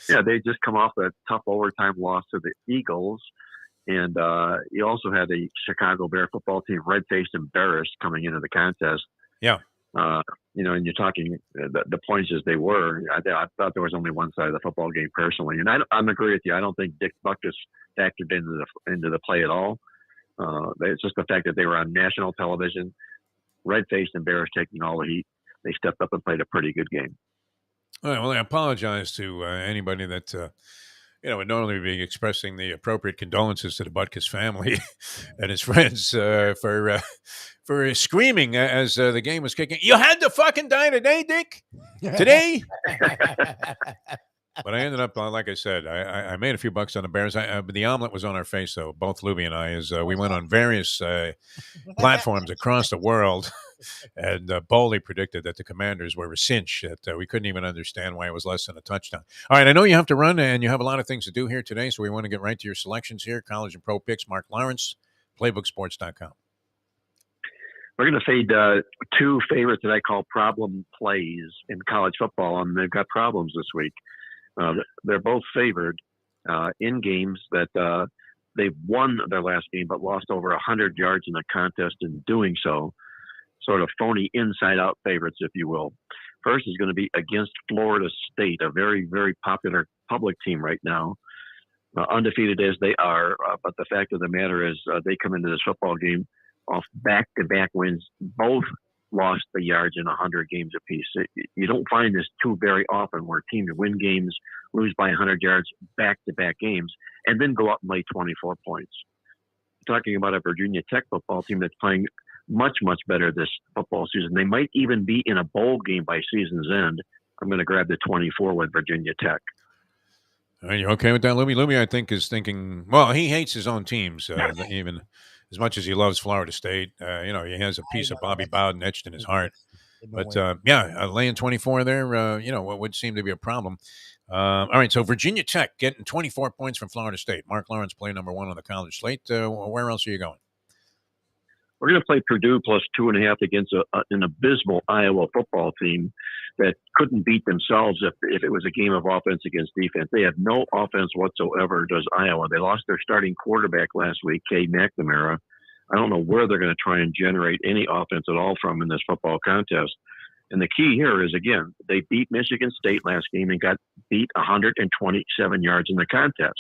Yeah, they just come off a tough overtime loss to the Eagles. And you also had the Chicago Bear football team red-faced embarrassed coming into the contest. Yeah. And you're talking the points as they were. I thought there was only one side of the football game personally. And I'm agree with you. I don't think Dick Butkus factored into the play at all. It's just the fact that they were on national television, red-faced embarrassed, taking all the heat. They stepped up and played a pretty good game. All right. Well, I apologize to anybody that would normally be expressing the appropriate condolences to the Butkus family and his friends for screaming as the game was kicking. You had to fucking die today, Dick. Today. But I ended up, like I said, I made a few bucks on the Bears. The omelet was on our face, though, both Lubie and I, as we went on various platforms across the world and boldly predicted that the Commanders were a cinch, that we couldn't even understand why it was less than a touchdown. All right, I know you have to run, and you have a lot of things to do here today, so we want to get right to your selections here. College and pro picks, Mark Lawrence, playbooksports.com. We're going to fade two favorites that I call problem plays in college football, and they've got problems this week. They're both favored in games that they've won their last game but lost over 100 yards in a contest in doing so. Sort of phony inside-out favorites, if you will. First is going to be against Florida State, a very, very popular public team right now, undefeated as they are. But the fact of the matter is they come into this football game off back-to-back wins. Both lost the yards in 100 games apiece. You don't find this too very often, where teams win games, lose by 100 yards back-to-back games, and then go up and lay 24 points. Talking about a Virginia Tech football team that's playing much, much better this football season. They might even be in a bowl game by season's end. I'm going to grab the 24 with Virginia Tech. Are you okay with that, Lubie? Lubie, I think, is thinking, well, he hates his own teams, even as much as he loves Florida State. He has a piece of Bobby Bowden etched in his heart. But, laying 24 there, what would seem to be a problem. All right, so Virginia Tech getting 24 points from Florida State. Mark Lawrence, play number 1 on the college slate. Where else are you going? We're going to play Purdue plus 2.5 against an abysmal Iowa football team that couldn't beat themselves if it was a game of offense against defense. They have no offense whatsoever, does Iowa. They lost their starting quarterback last week, Cade McNamara. I don't know where they're going to try and generate any offense at all from in this football contest. And the key here is, again, they beat Michigan State last game and got beat 127 yards in the contest.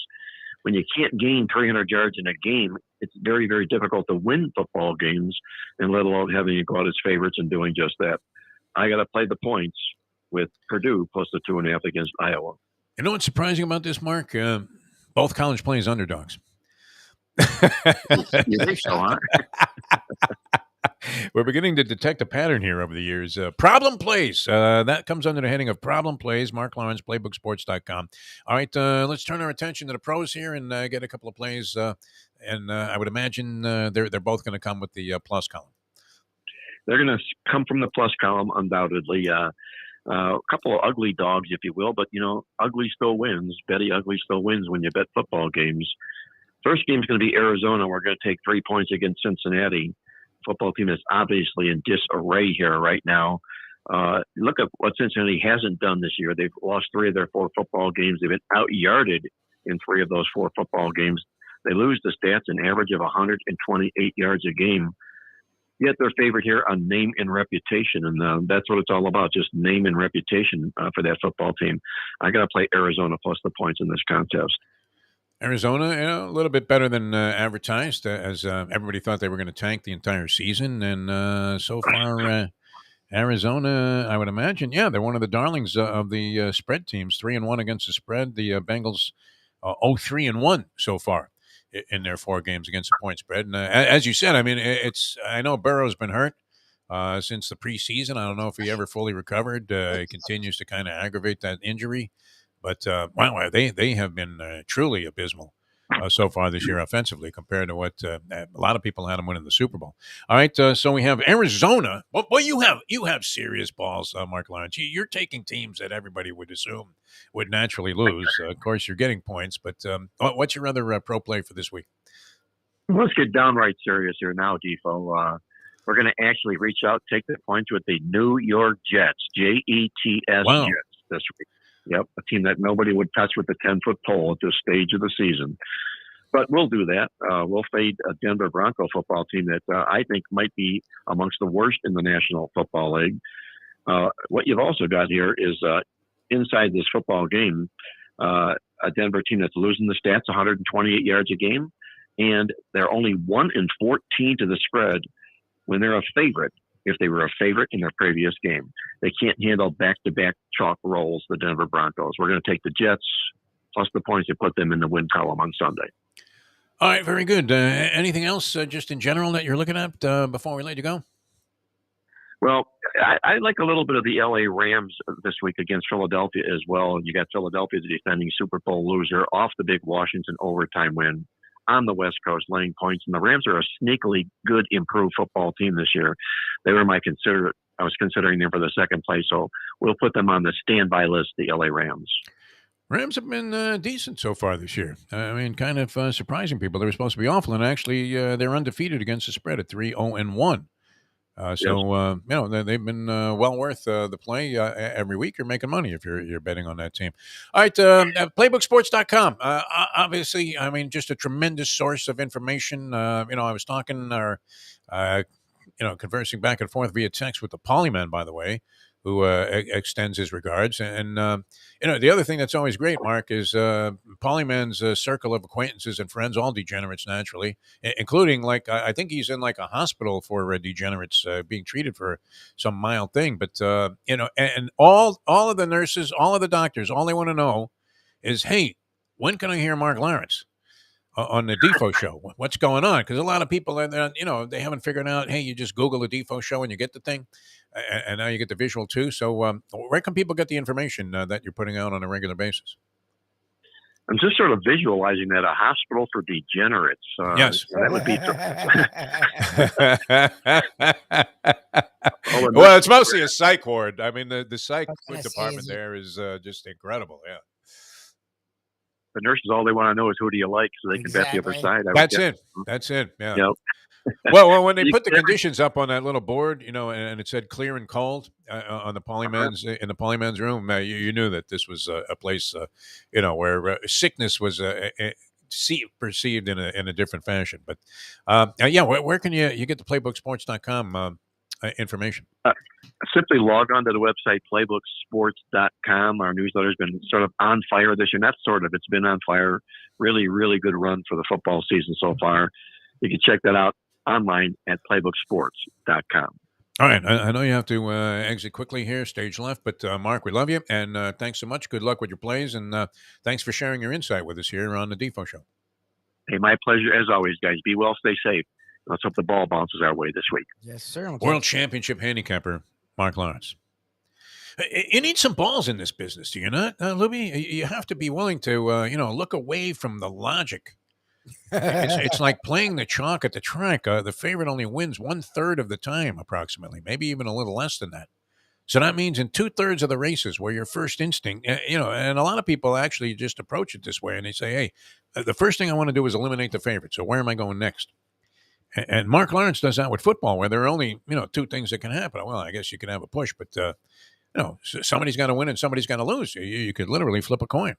When you can't gain 300 yards in a game, it's very, very difficult to win football games, and let alone having you go out as favorites and doing just that. I got to play the points with Purdue plus the 2.5 against Iowa. You know what's surprising about this, Mark? Both college plays underdogs. You think so, huh? We're beginning to detect a pattern here over the years. Problem plays. That comes under the heading of problem plays. Mark Lawrence, playbooksports.com. All right, let's turn our attention to the pros here and get a couple of plays. I would imagine they're both going to come with the plus column. They're going to come from the plus column, undoubtedly. A couple of ugly dogs, if you will, but, ugly still wins. Betty Ugly still wins when you bet football games. First game is going to be Arizona. We're going to take 3 points against Cincinnati. Football team is obviously in disarray here right now. Look at what Cincinnati hasn't done this year. They've lost 3 of their 4 football games. They've been out-yarded in 3 of those 4 football games. They lose the stats, an average of 128 yards a game. Yet they're favored here on name and reputation, and that's what it's all about, just name and reputation for that football team. I got to play Arizona plus the points in this contest. Arizona, a little bit better than advertised, as everybody thought they were going to tank the entire season. And so far, Arizona, I would imagine, they're one of the darlings of the spread teams. 3-1 against the spread. The Bengals 0-3-1 so far in their 4 games against the point spread. And as you said, I mean, I know Burrow's been hurt since the preseason. I don't know if he ever fully recovered. He continues to kind of aggravate that injury. But, wow, they have been truly abysmal so far this year offensively compared to what a lot of people had them winning the Super Bowl. All right, so we have Arizona. Well, you have serious balls, Mark Lawrence. You're taking teams that everybody would assume would naturally lose. Of course, you're getting points, but what's your other pro play for this week? Let's get downright serious here now, Defo. We're going to actually reach out, take the points with the New York Jets, Jets Wow. Jets this week. Yep, a team that nobody would touch with the 10-foot pole at this stage of the season. But we'll do that. We'll fade a Denver Bronco football team that I think might be amongst the worst in the National Football League. What you've also got here is inside this football game, a Denver team that's losing the stats 128 yards a game, and they're only 1-14 to the spread when they're a favorite. If they were a favorite in their previous game, they can't handle back-to-back chalk rolls, the Denver Broncos. We're going to take the Jets plus the points that put them in the win column on Sunday. All right, very good. Anything else just in general that you're looking at before we let you go? Well, I like a little bit of the LA Rams this week against Philadelphia as well. You got Philadelphia, the defending Super Bowl loser, off the big Washington overtime win on the West Coast, laying points. And the Rams are a sneakily good, improved football team this year. They were I was considering them for the second place, so we'll put them on the standby list, the LA Rams. Rams have been decent so far this year. I mean, kind of surprising people. They were supposed to be awful, and actually they're undefeated against the spread at 3-0-1. They've been well worth the play every week. You're making money if you're betting on that team. All right, playbooksports.com. Obviously, I mean, just a tremendous source of information. I was talking or conversing back and forth via text with the Polyman, by the way, who extends his regards. And, the other thing that's always great, Mark, is Polyman's circle of acquaintances and friends, all degenerates naturally, including, I think he's in like a hospital for degenerates being treated for some mild thing. But, and all of the nurses, all of the doctors, all they want to know is, hey, when can I hear Mark Lawrence on the Defo show? What's going on? Because a lot of people, they haven't figured out, hey, you just Google the Defo show and you get the thing. And now you get the visual too. So where can people get the information that you're putting out on a regular basis? I'm just sort of visualizing that, a hospital for degenerates. Yes. That would be. Well, it's mostly a psych ward. I mean, the psych department there is just incredible. Yeah. The nurses, all they want to know is who do you like, so they can bet the other side. That's it. Yeah. Yep. Well, when they put the conditions up on that little board, and it said clear and cold on the Polyman's in the Polyman's room, you knew that this was a place, where sickness was perceived in a different fashion. But where can you get the playbooksports.com information? Simply log on to the website playbooksports.com. Our newsletter's been sort of on fire this year. It's been on fire. Really, really good run for the football season so far. You can check that out online at playbooksports.com. All right. I know you have to exit quickly here, stage left, but Mark, we love you, and thanks so much. Good luck with your plays, and thanks for sharing your insight with us here on the Defo Show. Hey, my pleasure as always, guys. Be well, stay safe. Let's hope the ball bounces our way this week. Yes, sir. World Championship handicapper, Mark Lawrence. You need some balls in this business, do you not, Lubie? You have to be willing to, look away from the logic. It's like playing the chalk at the track. The favorite only wins 1/3 of the time, approximately, maybe even a little less than that. So that means in 2/3 of the races where your first instinct, and a lot of people actually just approach it this way, and they say, hey, the first thing I want to do is eliminate the favorite. So where am I going next? And Mark Lawrence does that with football, where there are only, two things that can happen. Well, I guess you can have a push, but, somebody's got to win and somebody's got to lose. You could literally flip a coin.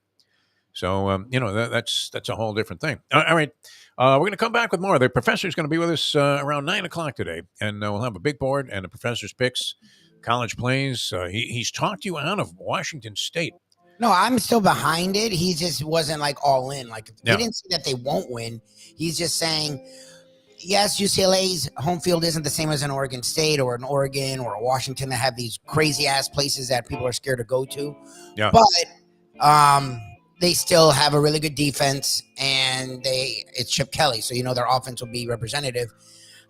So, that's a whole different thing. All right. We're going to come back with more. The professor's going to be with us around 9 o'clock today, and we'll have a big board and the professor's picks, college plays. He's talked you out of Washington State. No, I'm still behind it. He just wasn't like all in. He didn't say that they won't win. He's just saying, yes, UCLA's home field isn't the same as an Oregon State or an Oregon or a Washington that have these crazy ass places that people are scared to go to. Yeah. But they still have a really good defense, and it's Chip Kelly, so their offense will be representative.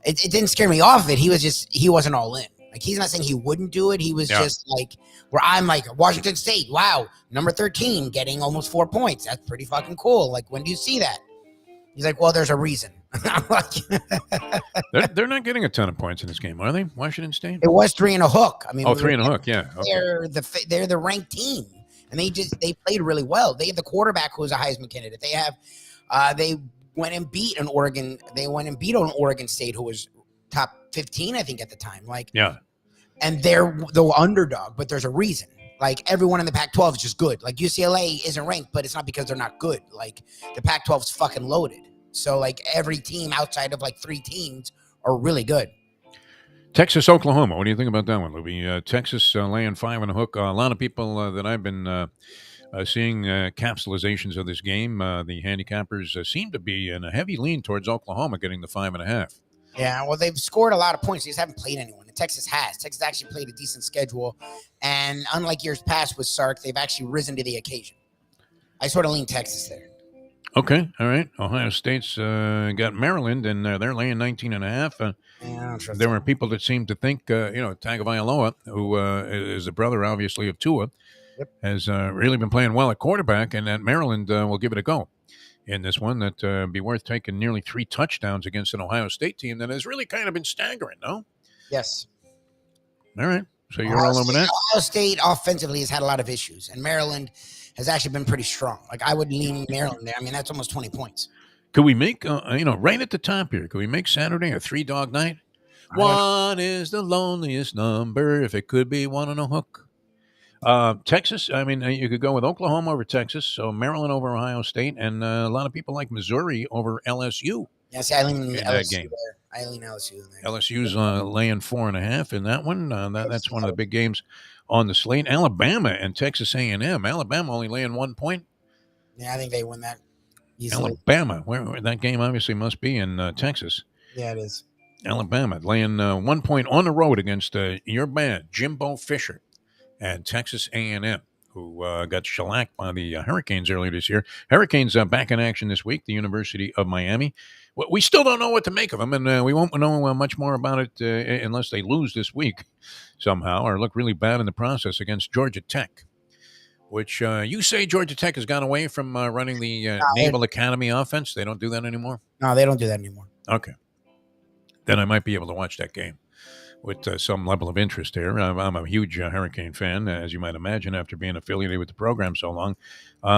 It didn't scare me off of it. He wasn't all in. He's not saying he wouldn't do it. He was just where I'm Washington State, wow, number 13 getting almost 4 points. That's pretty fucking cool. When do you see that? He's like, well, there's a reason. I'm they're not getting a ton of points in this game, are they? Washington State? It was 3 and a hook. I mean, 3 and a hook, yeah. Okay. They're the ranked team, and they played really well. They have the quarterback who was a Heisman candidate. They have they went and beat an Oregon. They went and beat an Oregon State who was top 15, I think, at the time. And they're the underdog, but there's a reason. Everyone in the Pac-12 is just good. UCLA isn't ranked, but it's not because they're not good. The Pac-12 is fucking loaded. So every team outside of 3 teams are really good. Texas, Oklahoma. What do you think about that one, Lubie? Texas laying 5 and a hook. A lot of people that I've been seeing capsulizations of this game, the handicappers seem to be in a heavy lean towards Oklahoma getting the 5.5. Yeah, well, they've scored a lot of points. They just haven't played anyone. And Texas has. Texas actually played a decent schedule. And unlike years past with Sark, they've actually risen to the occasion. I sort of lean Texas there. Okay, all right. Ohio State's got Maryland, and they're laying 19.5. Yeah, I don't trust There them. were people that seem to think, Tagovailoa, who is the brother, obviously, of Tua, Yep. has really been playing well at quarterback, and that Maryland will give it a go in this one. That be worth taking nearly 3 touchdowns against an Ohio State team that has really kind of been staggering, no? Yes. All right. So you're all over that? Ohio State offensively has had a lot of issues, and Maryland has actually been pretty strong. Like I would lean Maryland there. I mean, that's almost 20 points. Could we make, right at the top here, could we make Saturday a 3-dog night? One is the loneliest number if it could be one on a hook. Texas, I mean, you could go with Oklahoma over Texas, so Maryland over Ohio State, and a lot of people like Missouri over LSU. Yeah, see, I lean in LSU that game. there. I lean LSU in there. LSU's laying 4.5 in that one. That's one of the big games on the slate. Alabama and Texas A&M. Alabama only laying 1 point. Yeah, I think they win that easily. Alabama, where that game obviously must be in Texas. Yeah, it is. Alabama laying 1 point on the road against your man, Jimbo Fisher, and Texas A&M, who got shellacked by the Hurricanes earlier this year. Hurricanes back in action this week, the University of Miami. We still don't know what to make of them, and we won't know much more about it unless they lose this week somehow or look really bad in the process against Georgia Tech, which you say Georgia Tech has gone away from running the Naval Academy offense. They don't do that anymore? No, they don't do that anymore. Okay. Then I might be able to watch that game with some level of interest here. I'm a huge Hurricane fan, as you might imagine, after being affiliated with the program so long.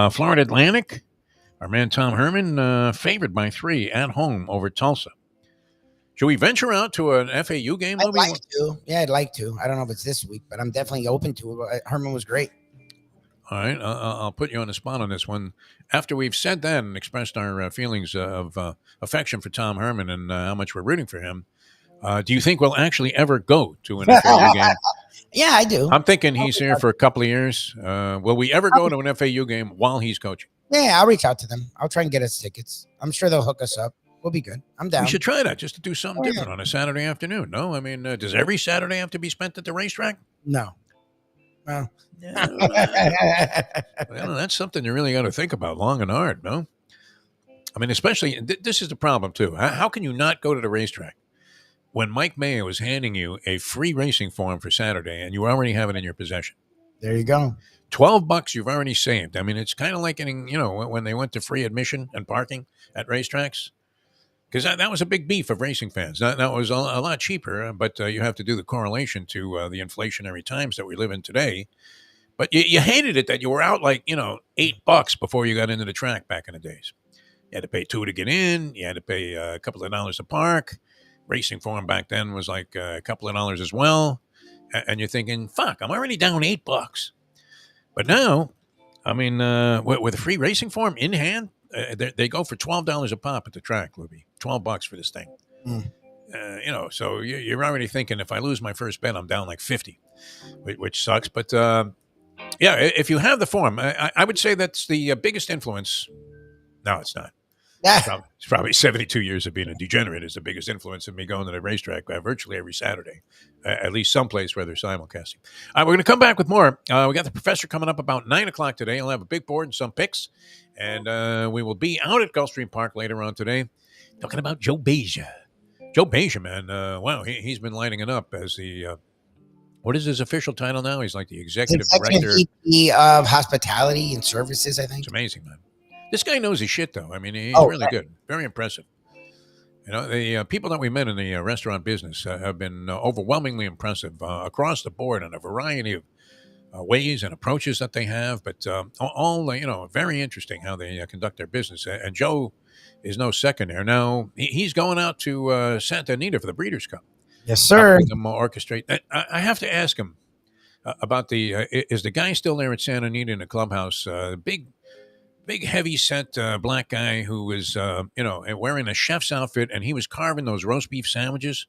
Florida Atlantic, our man Tom Herman, favored by 3 at home over Tulsa. Should we venture out to an FAU game? I'd like to. Yeah, I'd like to. I don't know if it's this week, but I'm definitely open to it. Herman was great. All right, I'll put you on the spot on this one. After we've said that and expressed our feelings of affection for Tom Herman and how much we're rooting for him, do you think we'll actually ever go to an FAU game? Yeah, I do. I'm thinking he's here for a couple of years. Will we ever go to an FAU game while he's coaching? Yeah, I'll reach out to them. I'll try and get us tickets. I'm sure they'll hook us up. We'll be good. I'm down. We should try that just to do something different on a Saturday afternoon. No, I mean, does every Saturday have to be spent at the racetrack? No. Well, well, that's something you really got to think about long and hard, no? I mean, especially, this is the problem, too. How can you not go to the racetrack when Mike Mayo is handing you a free racing form for Saturday and you already have it in your possession? There you go. $12 you've already saved. I mean, it's kind of like getting, when they went to free admission and parking at racetracks. Because that was a big beef of racing fans. That was a lot cheaper, but you have to do the correlation to the inflationary times that we live in today. But you hated it that you were out like, $8 before you got into the track back in the days. You had to pay $2 to get in. You had to pay a couple of dollars to park. Racing form back then was like a couple of dollars as well. And you're thinking, fuck, I'm already down $8. But now, I mean, with a free racing form in hand, they go for $12 a pop at the track, Lubie. $12 for this thing. So you're already thinking, if I lose my first bet, I'm down like 50, which sucks. But if you have the form, I would say that's the biggest influence. No, it's not. It's probably 72 years of being a degenerate is the biggest influence of me going to the racetrack virtually every Saturday, at least someplace where they're simulcasting. We're going to come back with more. We got the professor coming up about 9 o'clock today. He'll have a big board and some picks, and we will be out at Gulfstream Park later on today talking about Joe Beja. Joe Beja, man, wow, he's been lighting it up as the what is his official title now? He's like the executive director VP of hospitality and services, I think. It's amazing, man. This guy knows his shit, though. I mean, he's really good. Very impressive. The people that we met in the restaurant business have been overwhelmingly impressive across the board in a variety of ways and approaches that they have. But all very interesting how they conduct their business. And Joe is no second there. Now, he's going out to Santa Anita for the Breeders' Cup. Yes, sir. Them orchestrate. I have to ask him about is the guy still there at Santa Anita in the clubhouse? Big, heavy-set black guy who was, wearing a chef's outfit, and he was carving those roast beef sandwiches.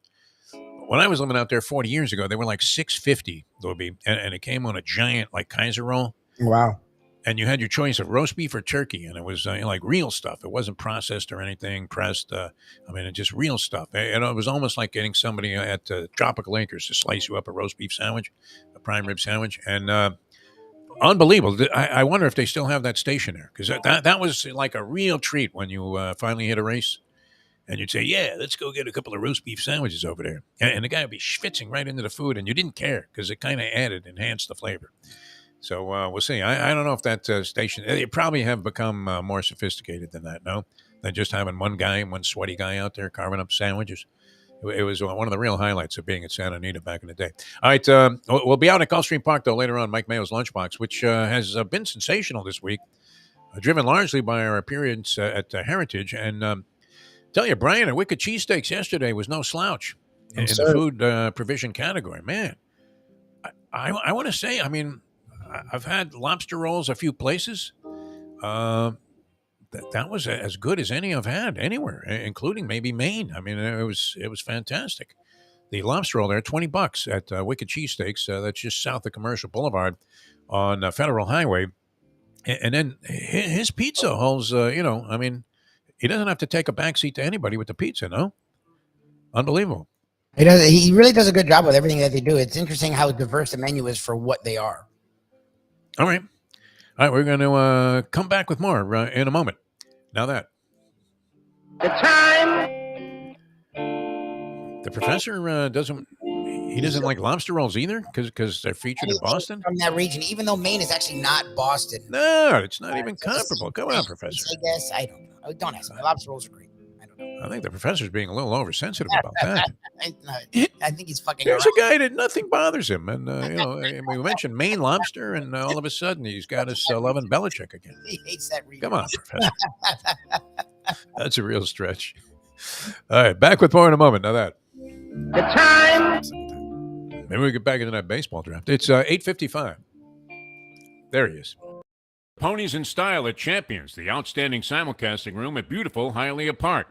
When I was living out there 40 years ago, they were like $6.50, and it came on a giant, like, Kaiser roll. Wow. And you had your choice of roast beef or turkey, and it was, like, real stuff. It wasn't processed or anything, pressed. It's just real stuff. And it was almost like getting somebody at Tropical Acres to slice you up a roast beef sandwich, a prime rib sandwich, and Unbelievable. I wonder if they still have that station there, because that was like a real treat when you finally hit a race. And you'd say, yeah, let's go get a couple of roast beef sandwiches over there. And the guy would be schwitzing right into the food, and you didn't care because it kind of enhanced the flavor. So we'll see. I don't know if that station, they probably have become more sophisticated than that, no? Than just having one sweaty guy out there carving up sandwiches. It was one of the real highlights of being at Santa Anita back in the day. All right, we'll be out at Gulfstream Park, though, later on, Mike Mayo's Lunchbox, which has been sensational this week, driven largely by our appearance at Heritage. And tell you, Brian, a wicked cheesesteaks yesterday was no slouch in the food provision category. Man, I want to say, I mean, I've had lobster rolls a few places. That was as good as any I've had anywhere, including maybe Maine. I mean, it was fantastic. The lobster roll there, $20 at Wicked Cheesesteaks. That's just south of Commercial Boulevard on Federal Highway. And then his pizza holds, I mean, he doesn't have to take a backseat to anybody with the pizza, no? Unbelievable. He does. He really does a good job with everything that they do. It's interesting how diverse the menu is for what they are. All right. All right, we're going to come back with more in a moment. Now that. The time. The professor doesn't like lobster rolls either because they're featured in Boston? From that region, even though Maine is actually not Boston. No, it's not even comparable. Come on, Professor. I guess. I don't know. Don't ask me. Lobster rolls are great. I don't know. I think the professor's being a little oversensitive about that. I think he's fucking There's around. a guy that nothing bothers him. And, we mentioned Maine lobster, and all of a sudden he's got his loving Belichick again. He hates that region. Come on, Professor. That's a real stretch. All right, back with more in a moment. Now that. The time. Maybe we get back into that baseball draft. It's 8:55. There he is. Ponies in Style at Champions, the outstanding simulcasting room at beautiful Hialeah Park.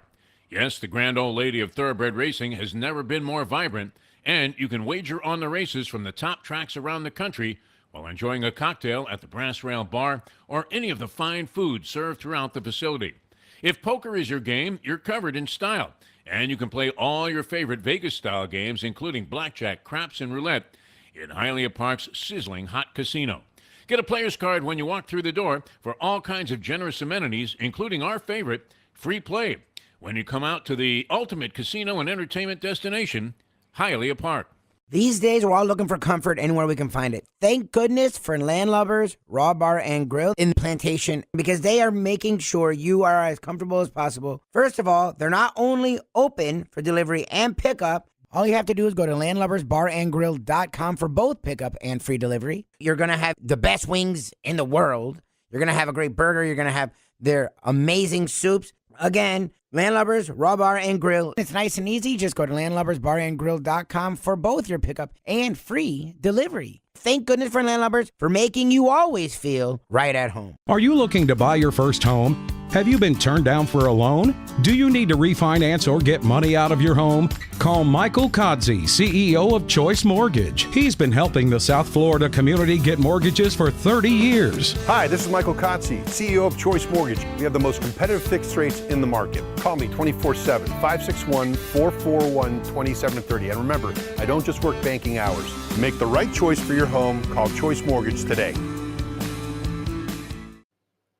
Yes, the grand old lady of thoroughbred racing has never been more vibrant, and you can wager on the races from the top tracks around the country while enjoying a cocktail at the Brass Rail Bar or any of the fine food served throughout the facility. If poker is your game, you're covered in Style, and you can play all your favorite Vegas-style games, including blackjack, craps, and roulette, in Hialeah Park's sizzling hot casino. Get a player's card when you walk through the door for all kinds of generous amenities, including our favorite, free play, when you come out to the ultimate casino and entertainment destination, Hialeah Park. These days, we're all looking for comfort anywhere we can find it. Thank goodness for Landlubbers Raw Bar and Grill in Plantation, because they are making sure you are as comfortable as possible. First of all, they're not only open for delivery and pickup. All you have to do is go to landlubbersbarandgrill.com for both pickup and free delivery. You're going to have the best wings in the world. You're going to have a great burger. You're going to have their amazing soups. Again, Landlubbers, Raw Bar, and Grill. It's nice and easy. Just go to landlubbersbarandgrill.com for both your pickup and free delivery. Thank goodness for Landlubbers for making you always feel right at home. Are you looking to buy your first home? Have you been turned down for a loan? Do you need to refinance or get money out of your home? Call Michael Kodzie, CEO of Choice Mortgage. He's been helping the South Florida community get mortgages for 30 years. Hi, this is Michael Kodzie, CEO of Choice Mortgage. We have the most competitive fixed rates in the market. Call me 24/7, 561-441-2730. And remember, I don't just work banking hours. Make the right choice for your home. Call Choice Mortgage today.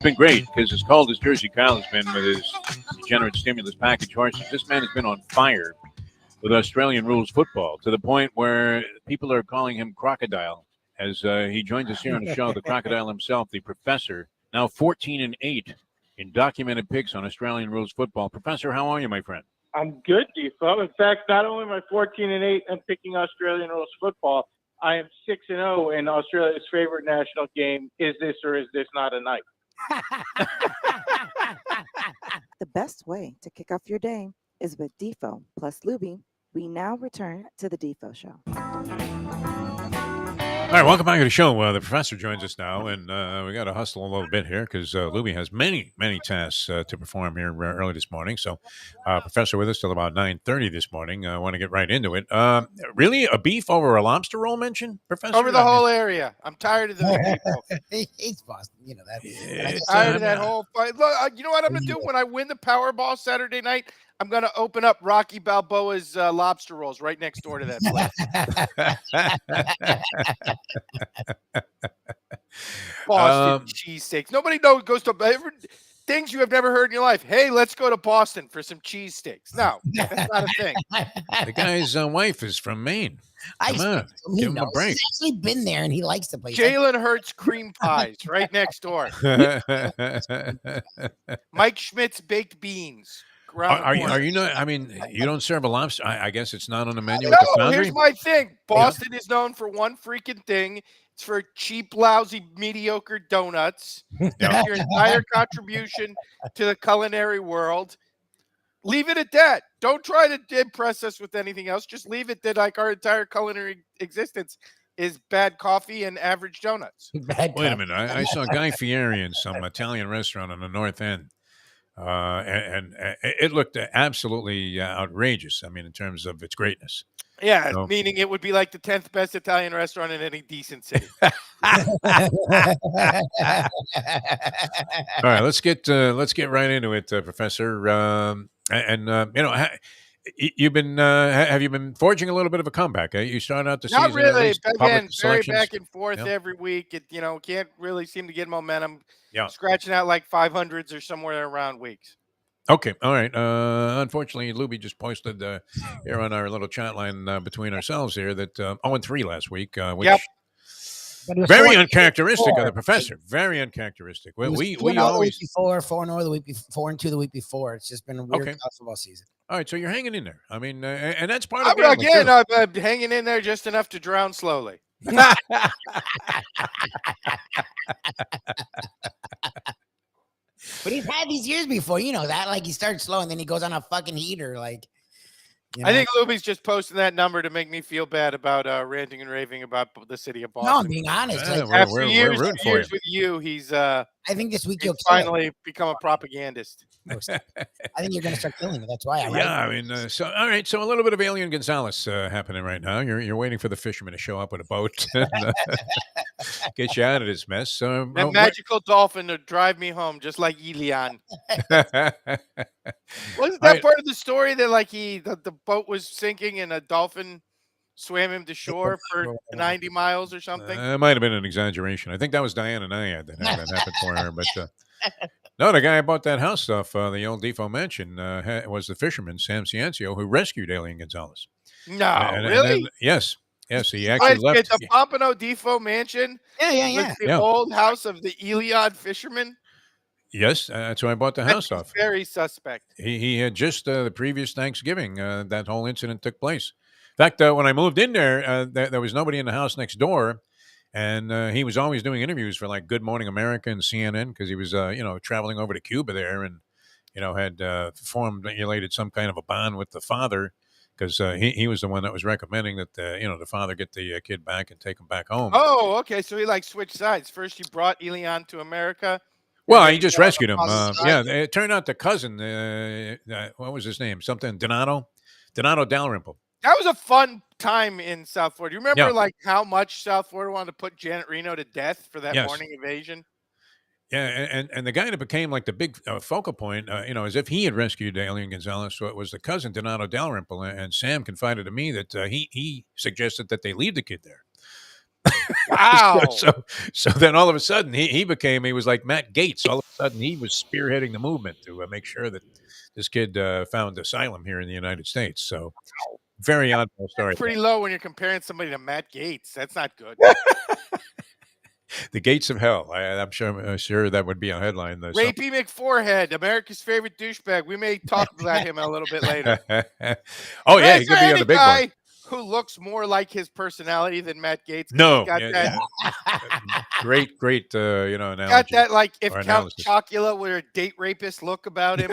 Been great because as cold as Jersey Kyle has been with his Degenerate stimulus package horses, this man has been on fire with Australian rules football to the point where people are calling him Crocodile as he joins us here on the show. The Crocodile himself, the Professor, now 14-8 in documented picks on Australian rules football. Professor, how are you, my friend? I'm good, Defo. In fact, not only am I 14-8 and picking Australian rules football, I am 6-0 in Australia's favorite national game. Is this or is this not a night? The best way to kick off your day is with Defo plus Lubie. We now return to the Defo Show. All right, welcome back to the show. The Professor joins us now, and we got to hustle a little bit here because Lubie has many tasks to perform here early this morning. So, Professor with us till about 9:30 this morning. I want to get right into it. Really, a beef over a lobster roll mention, Professor? Over the whole area. I'm tired of the people. He's Boston, you know that. Tired of that whole fight. Look, you know what I'm going to do when I win the Powerball Saturday night? I'm going to open up Rocky Balboa's lobster rolls right next door to that place. Boston cheesesteaks. Nobody goes to things you have never heard in your life. Hey, let's go to Boston for some cheesesteaks. No, that's not a thing. The guy's wife is from Maine. Come on, give him a break. He's actually been there, and he likes the place. Jalen Hurts cream pies right next door. Mike Schmidt's baked beans. Are you not? I mean, you don't serve a lobster. I guess it's not on the menu at the Foundry. Here's my thing. Boston is known for one freaking thing. It's for cheap, lousy, mediocre donuts. That's your entire contribution to the culinary world. Leave it at that. Don't try to impress us with anything else. Just leave it that like our entire culinary existence is bad coffee and average donuts. Wait a minute. I saw Guy Fieri in some Italian restaurant on the North End. And it looked absolutely outrageous. I mean, in terms of its greatness. Yeah, meaning it would be like the 10th best Italian restaurant in any decent city. All right, let's get right into it, Professor. You've been have you been forging a little bit of a comeback? You started out the season. Not really. Again, very back and forth every week. It can't really seem to get momentum. Yeah, scratching out like 500s or somewhere around weeks. Okay, all right. Unfortunately, Lubie just posted here on our little chat line between ourselves here that 0-3 last week, which very uncharacteristic of the professor. Very uncharacteristic. We always 4-0 the week before, 4-2 the week before. It's just been a weird football season. All right, so you're hanging in there. I mean, and that's part of it. I'm hanging in there just enough to drown slowly. But he's had these years before, you know that. Like he starts slow and then he goes on a fucking heater. Like, I think Lubie's just posting that number to make me feel bad about ranting and raving about the city of Boston. No, I'm being honest. Like, after years with you, he's. I think this week you'll finally become a propagandist. I think you're going to start killing it. That's why. I mean, so all right. So a little bit of Alien Gonzalez happening right now. You're waiting for the fisherman to show up with a boat and get you out of this mess. That magical dolphin to drive me home, just like Ilian. Wasn't that part of the story that like the boat was sinking and a dolphin swam him to shore for 90 miles or something? It might have been an exaggeration. I think that was Diana Nyad that had that happen for her. But no, the guy who bought that house off the old Defo mansion was the fisherman, Sam Ciancio, who rescued Alien Gonzalez. No, really? Yes, he actually left. The Pompano Defo mansion? Yeah. The old house of the Iliad fisherman? Yes, that's where I bought the house off. Very suspect. He had just the previous Thanksgiving, that whole incident took place. In fact, when I moved in there, there was nobody in the house next door, and he was always doing interviews for like Good Morning America and CNN because he was, traveling over to Cuba there and, had formulated some kind of a bond with the father because he was the one that was recommending that, the father get the kid back and take him back home. Oh, okay. So he like switched sides. First, he brought Ilian to America. Well, he just rescued him. It turned out the cousin, what was his name? Something Donato Dalrymple. That was a fun time in South Florida. You remember like how much South Florida wanted to put Janet Reno to death for that morning invasion? Yeah, and the guy that became like the big focal point, as if he had rescued Alien Gonzalez, so it was the cousin Donato Dalrymple, and Sam confided to me that he suggested that they leave the kid there. Wow. so then all of a sudden he was like Matt Gaetz. All of a sudden he was spearheading the movement to make sure that this kid found asylum here in the United States. So very oddball story. Pretty low when you're comparing somebody to Matt Gaetz. That's not good. The Gates of Hell. I'm sure that would be a headline. Rapey McForehead, America's favorite douchebag. We may talk about him a little bit later. Oh yeah, he could be on the big one. Who looks more like his personality than Matt Gaetz? No, great, analogy. Got that like if Count Chocula were a date rapist look about him.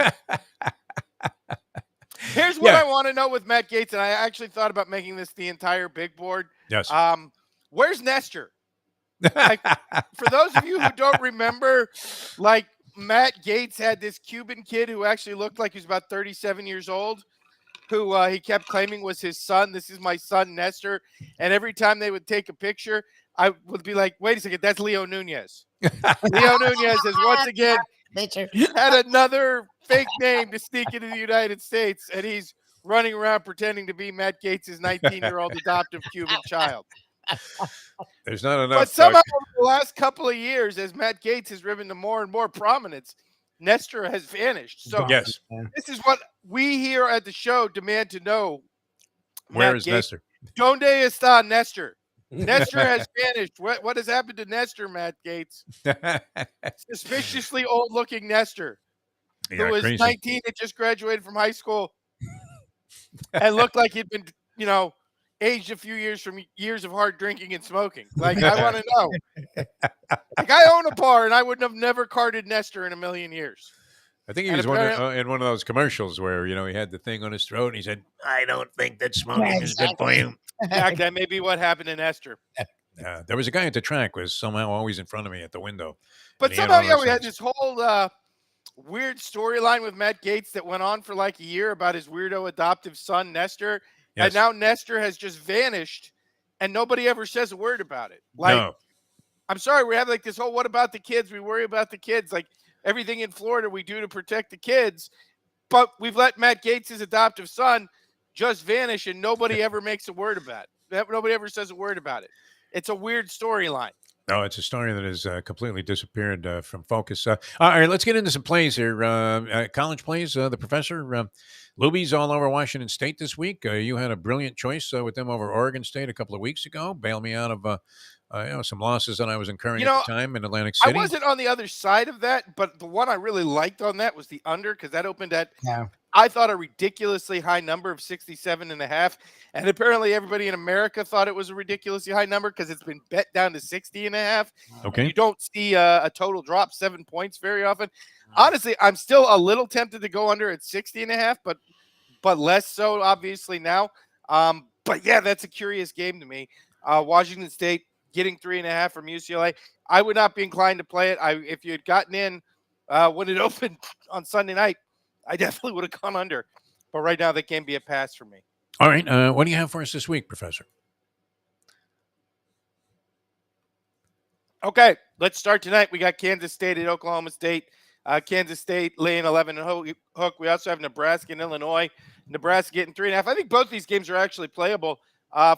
Here's what I want to know with Matt Gaetz, and I actually thought about making this the entire big board. Yes. Where's Nestor? Like, for those of you who don't remember, like Matt Gaetz had this Cuban kid who actually looked like he was about 37 years old. Who he kept claiming was his son. This is my son, Nestor. And every time they would take a picture, I would be like, wait a second, that's Leo Nunez. Leo Nunez has once again had another fake name to sneak into the United States, and he's running around pretending to be Matt Gaetz' 19-year-old adoptive Cuban child. There's not enough. But somehow over the last couple of years, as Matt Gates has risen to more and more prominence, Nestor has vanished. So yes. this is what we here at the show demand to know. Where Matt is Gates. Nestor? Donde está Nestor? Nestor has vanished. What has happened to Nestor, Matt Gates? Suspiciously old-looking Nestor, who was crazy. 19 and just graduated from high school and looked like he'd been, aged a few years from years of hard drinking and smoking. Like, I want to know. Like, I own a bar, and I would have never carded Nestor in a million years. I think he was in one of those commercials where, he had the thing on his throat and he said, I don't think that smoking is good for you. Yeah, that may be what happened to Nestor. There was a guy at the track was somehow always in front of me at the window. But somehow, we had this whole weird storyline with Matt Gates that went on for like a year about his weirdo adoptive son, Nestor. Yes. And now Nestor has just vanished and nobody ever says a word about it. Like, no. I'm sorry, we have like this whole, what about the kids? We worry about the kids. Like, everything in Florida we do to protect the kids, but we've let Matt Gates' adoptive son just vanish and nobody ever makes a word about it. Nobody ever says a word about it. It's a weird storyline. No, it's a story that has completely disappeared from focus. All right, let's get into some plays here. College plays, the professor. Lubie's all over Washington State this week. You had a brilliant choice with them over Oregon State a couple of weeks ago. Bailed me out of some losses that I was incurring at the time in Atlantic City. I wasn't on the other side of that, but the one I really liked on that was the under, because that opened at, I thought, a ridiculously high number of 67.5. And apparently everybody in America thought it was a ridiculously high number because it's been bet down to 60.5. Okay. And you don't see a total drop 7 points very often. Honestly, I'm still a little tempted to go under at 60.5, but less so obviously now. But yeah, that's a curious game to me. Washington State getting 3.5 from UCLA. I would not be inclined to play it. If you had gotten in when it opened on Sunday night, I definitely would have gone under. But right now, that can be a pass for me. All right. What do you have for us this week, Professor? Okay, let's start tonight. We got Kansas State at Oklahoma State. Kansas State laying 11 and hook. We also have Nebraska and Illinois. Nebraska getting 3.5. I think both these games are actually playable.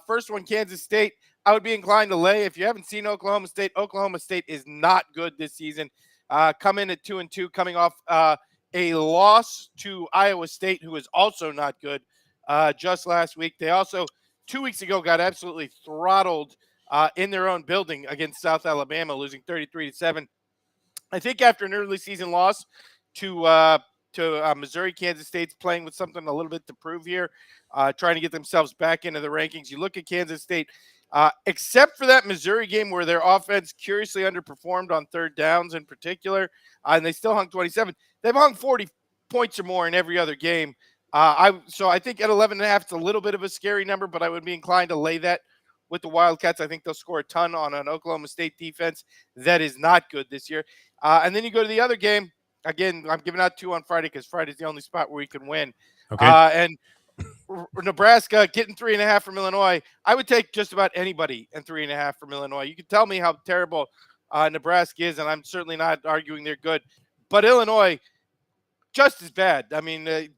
First one, Kansas State. I would be inclined to lay. If you haven't seen Oklahoma State is not good this season. Come in at 2-2, coming off a loss to Iowa State, who is also not good just last week. They also, 2 weeks ago, got absolutely throttled in their own building against South Alabama, losing 33-7. I think after an early season loss to Missouri, Kansas State's playing with something a little bit to prove here, trying to get themselves back into the rankings. You look at Kansas State, except for that Missouri game where their offense curiously underperformed on third downs in particular, and they still hung 27. They've hung 40 points or more in every other game. So I think at 11.5, it's a little bit of a scary number, but I would be inclined to lay that with the Wildcats. I think they'll score a ton on an Oklahoma State defense that is not good this year. And then you go to the other game. Again, I'm giving out 2 on Friday because Friday's the only spot where we can win. Okay. And Nebraska getting 3.5 from Illinois. I would take just about anybody and 3.5 from Illinois. You can tell me how terrible Nebraska is, and I'm certainly not arguing they're good. But Illinois, just as bad. I mean,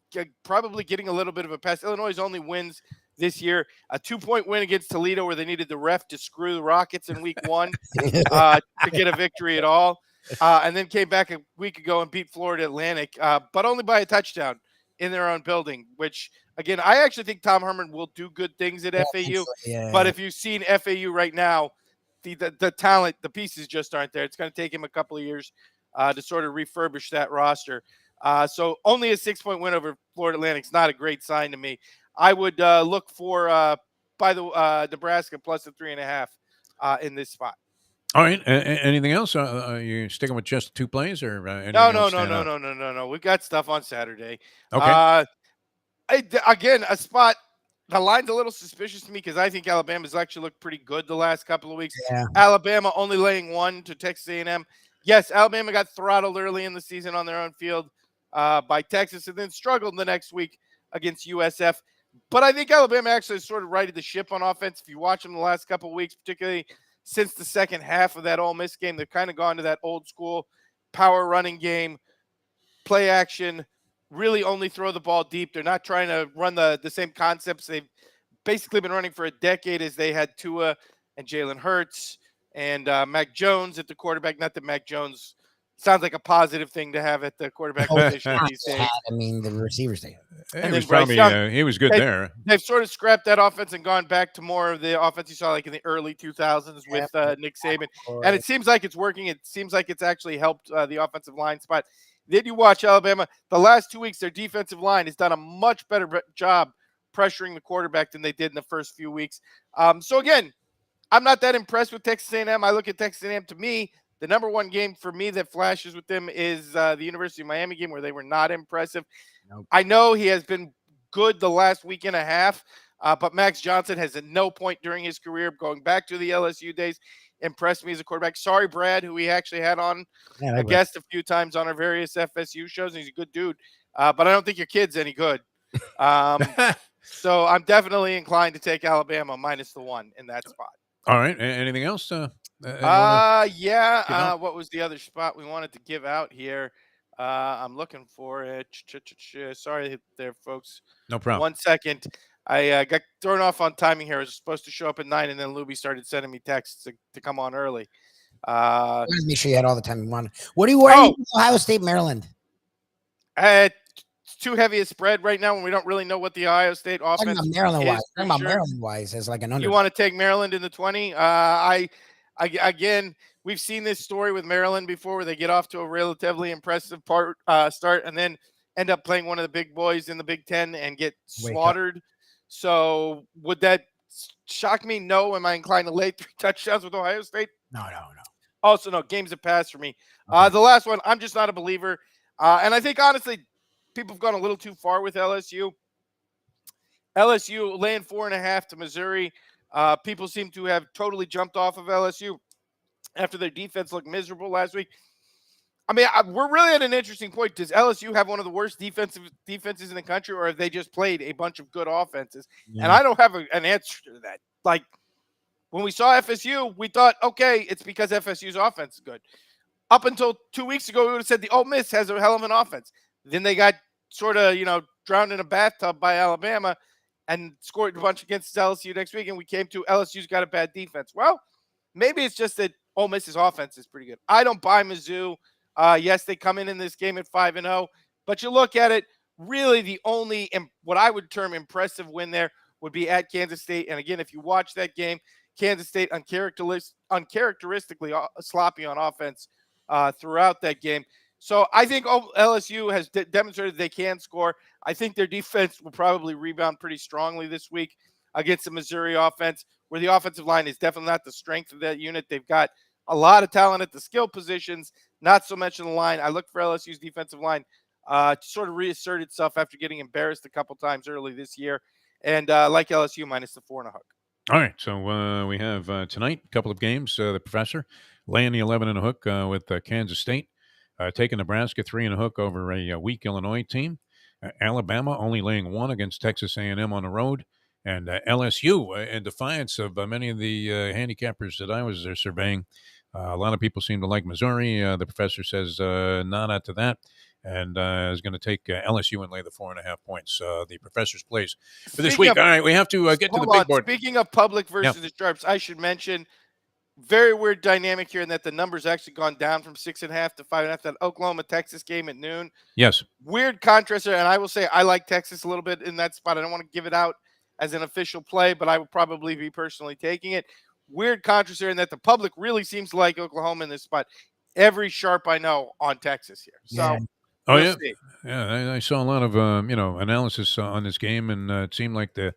probably getting a little bit of a pass. Illinois' only wins this year, a 2-point win against Toledo where they needed the ref to screw the Rockets in week 1 to get a victory at all. And then came back a week ago and beat Florida Atlantic, but only by a touchdown in their own building, which, again, I actually think Tom Herman will do good things at FAU. But if you've seen FAU right now, the talent, the pieces just aren't there. It's going to take him a couple of years to sort of refurbish that roster. So only a 6-point win over Florida Atlantic is not a great sign to me. I would look for Nebraska plus the 3.5 in this spot. All right. Anything else? Are you sticking with just 2 plays, or anything No. We've got stuff on Saturday. Okay. Again, a spot. The line's a little suspicious to me because I think Alabama's actually looked pretty good the last couple of weeks. Yeah. Alabama only laying 1 to Texas A&M. Yes, Alabama got throttled early in the season on their own field by Texas, and then struggled the next week against USF. But I think Alabama actually sort of righted the ship on offense. If you watch them the last couple of weeks, particularly since the second half of that Ole Miss game, they've kind of gone to that old school power running game, play action, really only throw the ball deep. They're not trying to run the same concepts they've basically been running for a decade as they had Tua and Jalen Hurts and Mac Jones at the quarterback. Not that Mac Jones sounds like a positive thing to have at the quarterback position these days. I mean, the receivers they And He then was Bryce probably Young. he was good there. They've sort of scrapped that offense and gone back to more of the offense you saw like in the early 2000s with Nick Saban. And it seems like it's working. It seems like it's actually helped the offensive line spot. Then you watch Alabama. The last 2 weeks, their defensive line has done a much better job pressuring the quarterback than they did in the first few weeks. So again, I'm not that impressed with Texas A&M. I look at Texas A&M, to me, the number one game for me that flashes with them is the University of Miami game where they were not impressive. Nope. I know he has been good the last week and a half, but Max Johnson has at no point during his career, going back to the LSU days, impressed me as a quarterback. Sorry, Brad, who we actually had on a guest a few times on our various FSU shows. He's a good dude, but I don't think your kid's any good. So I'm definitely inclined to take Alabama -1 in that spot. All right. Anything else? What was the other spot we wanted to give out here? I'm looking for it. Sorry there, folks. No problem. 1 second. I got thrown off on timing here. I was supposed to show up at 9, and then Lubie started sending me texts to come on early. Make sure you had all the time you wanted. What are you wearing? Ohio State, Maryland. It's too heavy a spread right now when we don't really know what the Ohio State offense is. Maryland wise as like an under. You want to take Maryland in the 20? Again, we've seen this story with Maryland before where they get off to a relatively impressive start and then end up playing one of the big boys in the Big Ten and get slaughtered. So would that shock me? No. Am I inclined to lay 3 touchdowns with Ohio State? No. Also, no. Games have passed for me. Okay. The last one, I'm just not a believer. And I think, honestly, people have gone a little too far with LSU. LSU laying 4.5 to Missouri. People seem to have totally jumped off of LSU after their defense looked miserable last week. I mean, we're really at an interesting point. Does LSU have one of the worst defenses in the country, or have they just played a bunch of good offenses? Yeah. And I don't have an answer to that. Like, when we saw FSU, we thought, okay, it's because FSU's offense is good. Up until 2 weeks ago, we would have said the Ole Miss has a hell of an offense. Then they got sort of, drowned in a bathtub by Alabama and scored a bunch against LSU next week, and we came to LSU's got a bad defense. Well, maybe it's just that Ole Miss's offense is pretty good. I don't buy Mizzou. Yes, they come in this game at 5-0, but you look at it, really the only what I would term impressive win there would be at Kansas State. And again, if you watch that game, Kansas State uncharacteristically sloppy on offense throughout that game. So I think LSU has demonstrated they can score. I think their defense will probably rebound pretty strongly this week against the Missouri offense, where the offensive line is definitely not the strength of that unit. They've got a lot of talent at the skill positions, not so much in the line. I look for LSU's defensive line to sort of reassert itself after getting embarrassed a couple times early this year. And like LSU, -4.5. All right. So we have tonight a couple of games. The professor laying the 11.5 with Kansas State, taking Nebraska 3.5 over a weak Illinois team. Alabama only laying 1 against Texas A&M on the road. And LSU, in defiance of many of the handicappers that I was surveying, a lot of people seem to like Missouri. The professor says not after that, and is going to take LSU and lay the 4.5 points. The professor's plays for this week. All right, we have to get to the big board. Speaking of public versus the sharps, I should mention very weird dynamic here in that the number's actually gone down from 6.5 to 5.5. That Oklahoma-Texas game at noon. Yes. Weird contrast there, and I will say I like Texas a little bit in that spot. I don't want to give it out as an official play, but I would probably be personally taking it. Weird contrast here in that the public really seems to like Oklahoma in this spot. Every sharp I know on Texas here. So, yeah. I saw a lot of analysis on this game, and it seemed like the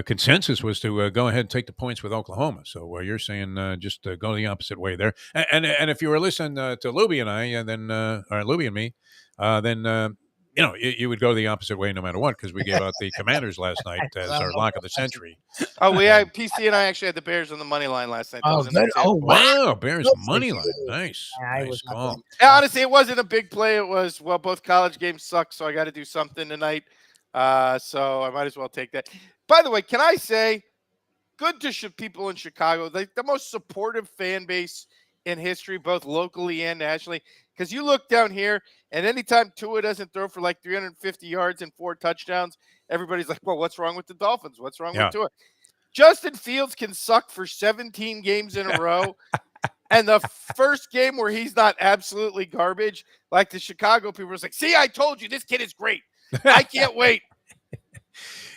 consensus was to go ahead and take the points with Oklahoma. So you're saying just go the opposite way there. And if you were listening to Lubie and I, and then or Lubie and me, then you would go the opposite way no matter what, because we gave out the Commanders last night as our lock of the century. Oh, we had PC and I actually had the Bears on the money line last night. Oh, good. Oh, wow. Bears money line. Nice. Nice call. Honestly, it wasn't a big play. It was, both college games suck, so I got to do something tonight. So I might as well take that. By the way, can I say, good to people in Chicago, the most supportive fan base in history, both locally and nationally. Because you look down here, and anytime Tua doesn't throw for like 350 yards and 4 touchdowns, everybody's like, well, what's wrong with the Dolphins? What's wrong with Tua? Justin Fields can suck for 17 games in a row. And the first game where he's not absolutely garbage, like the Chicago people was like, see, I told you this kid is great. I can't wait.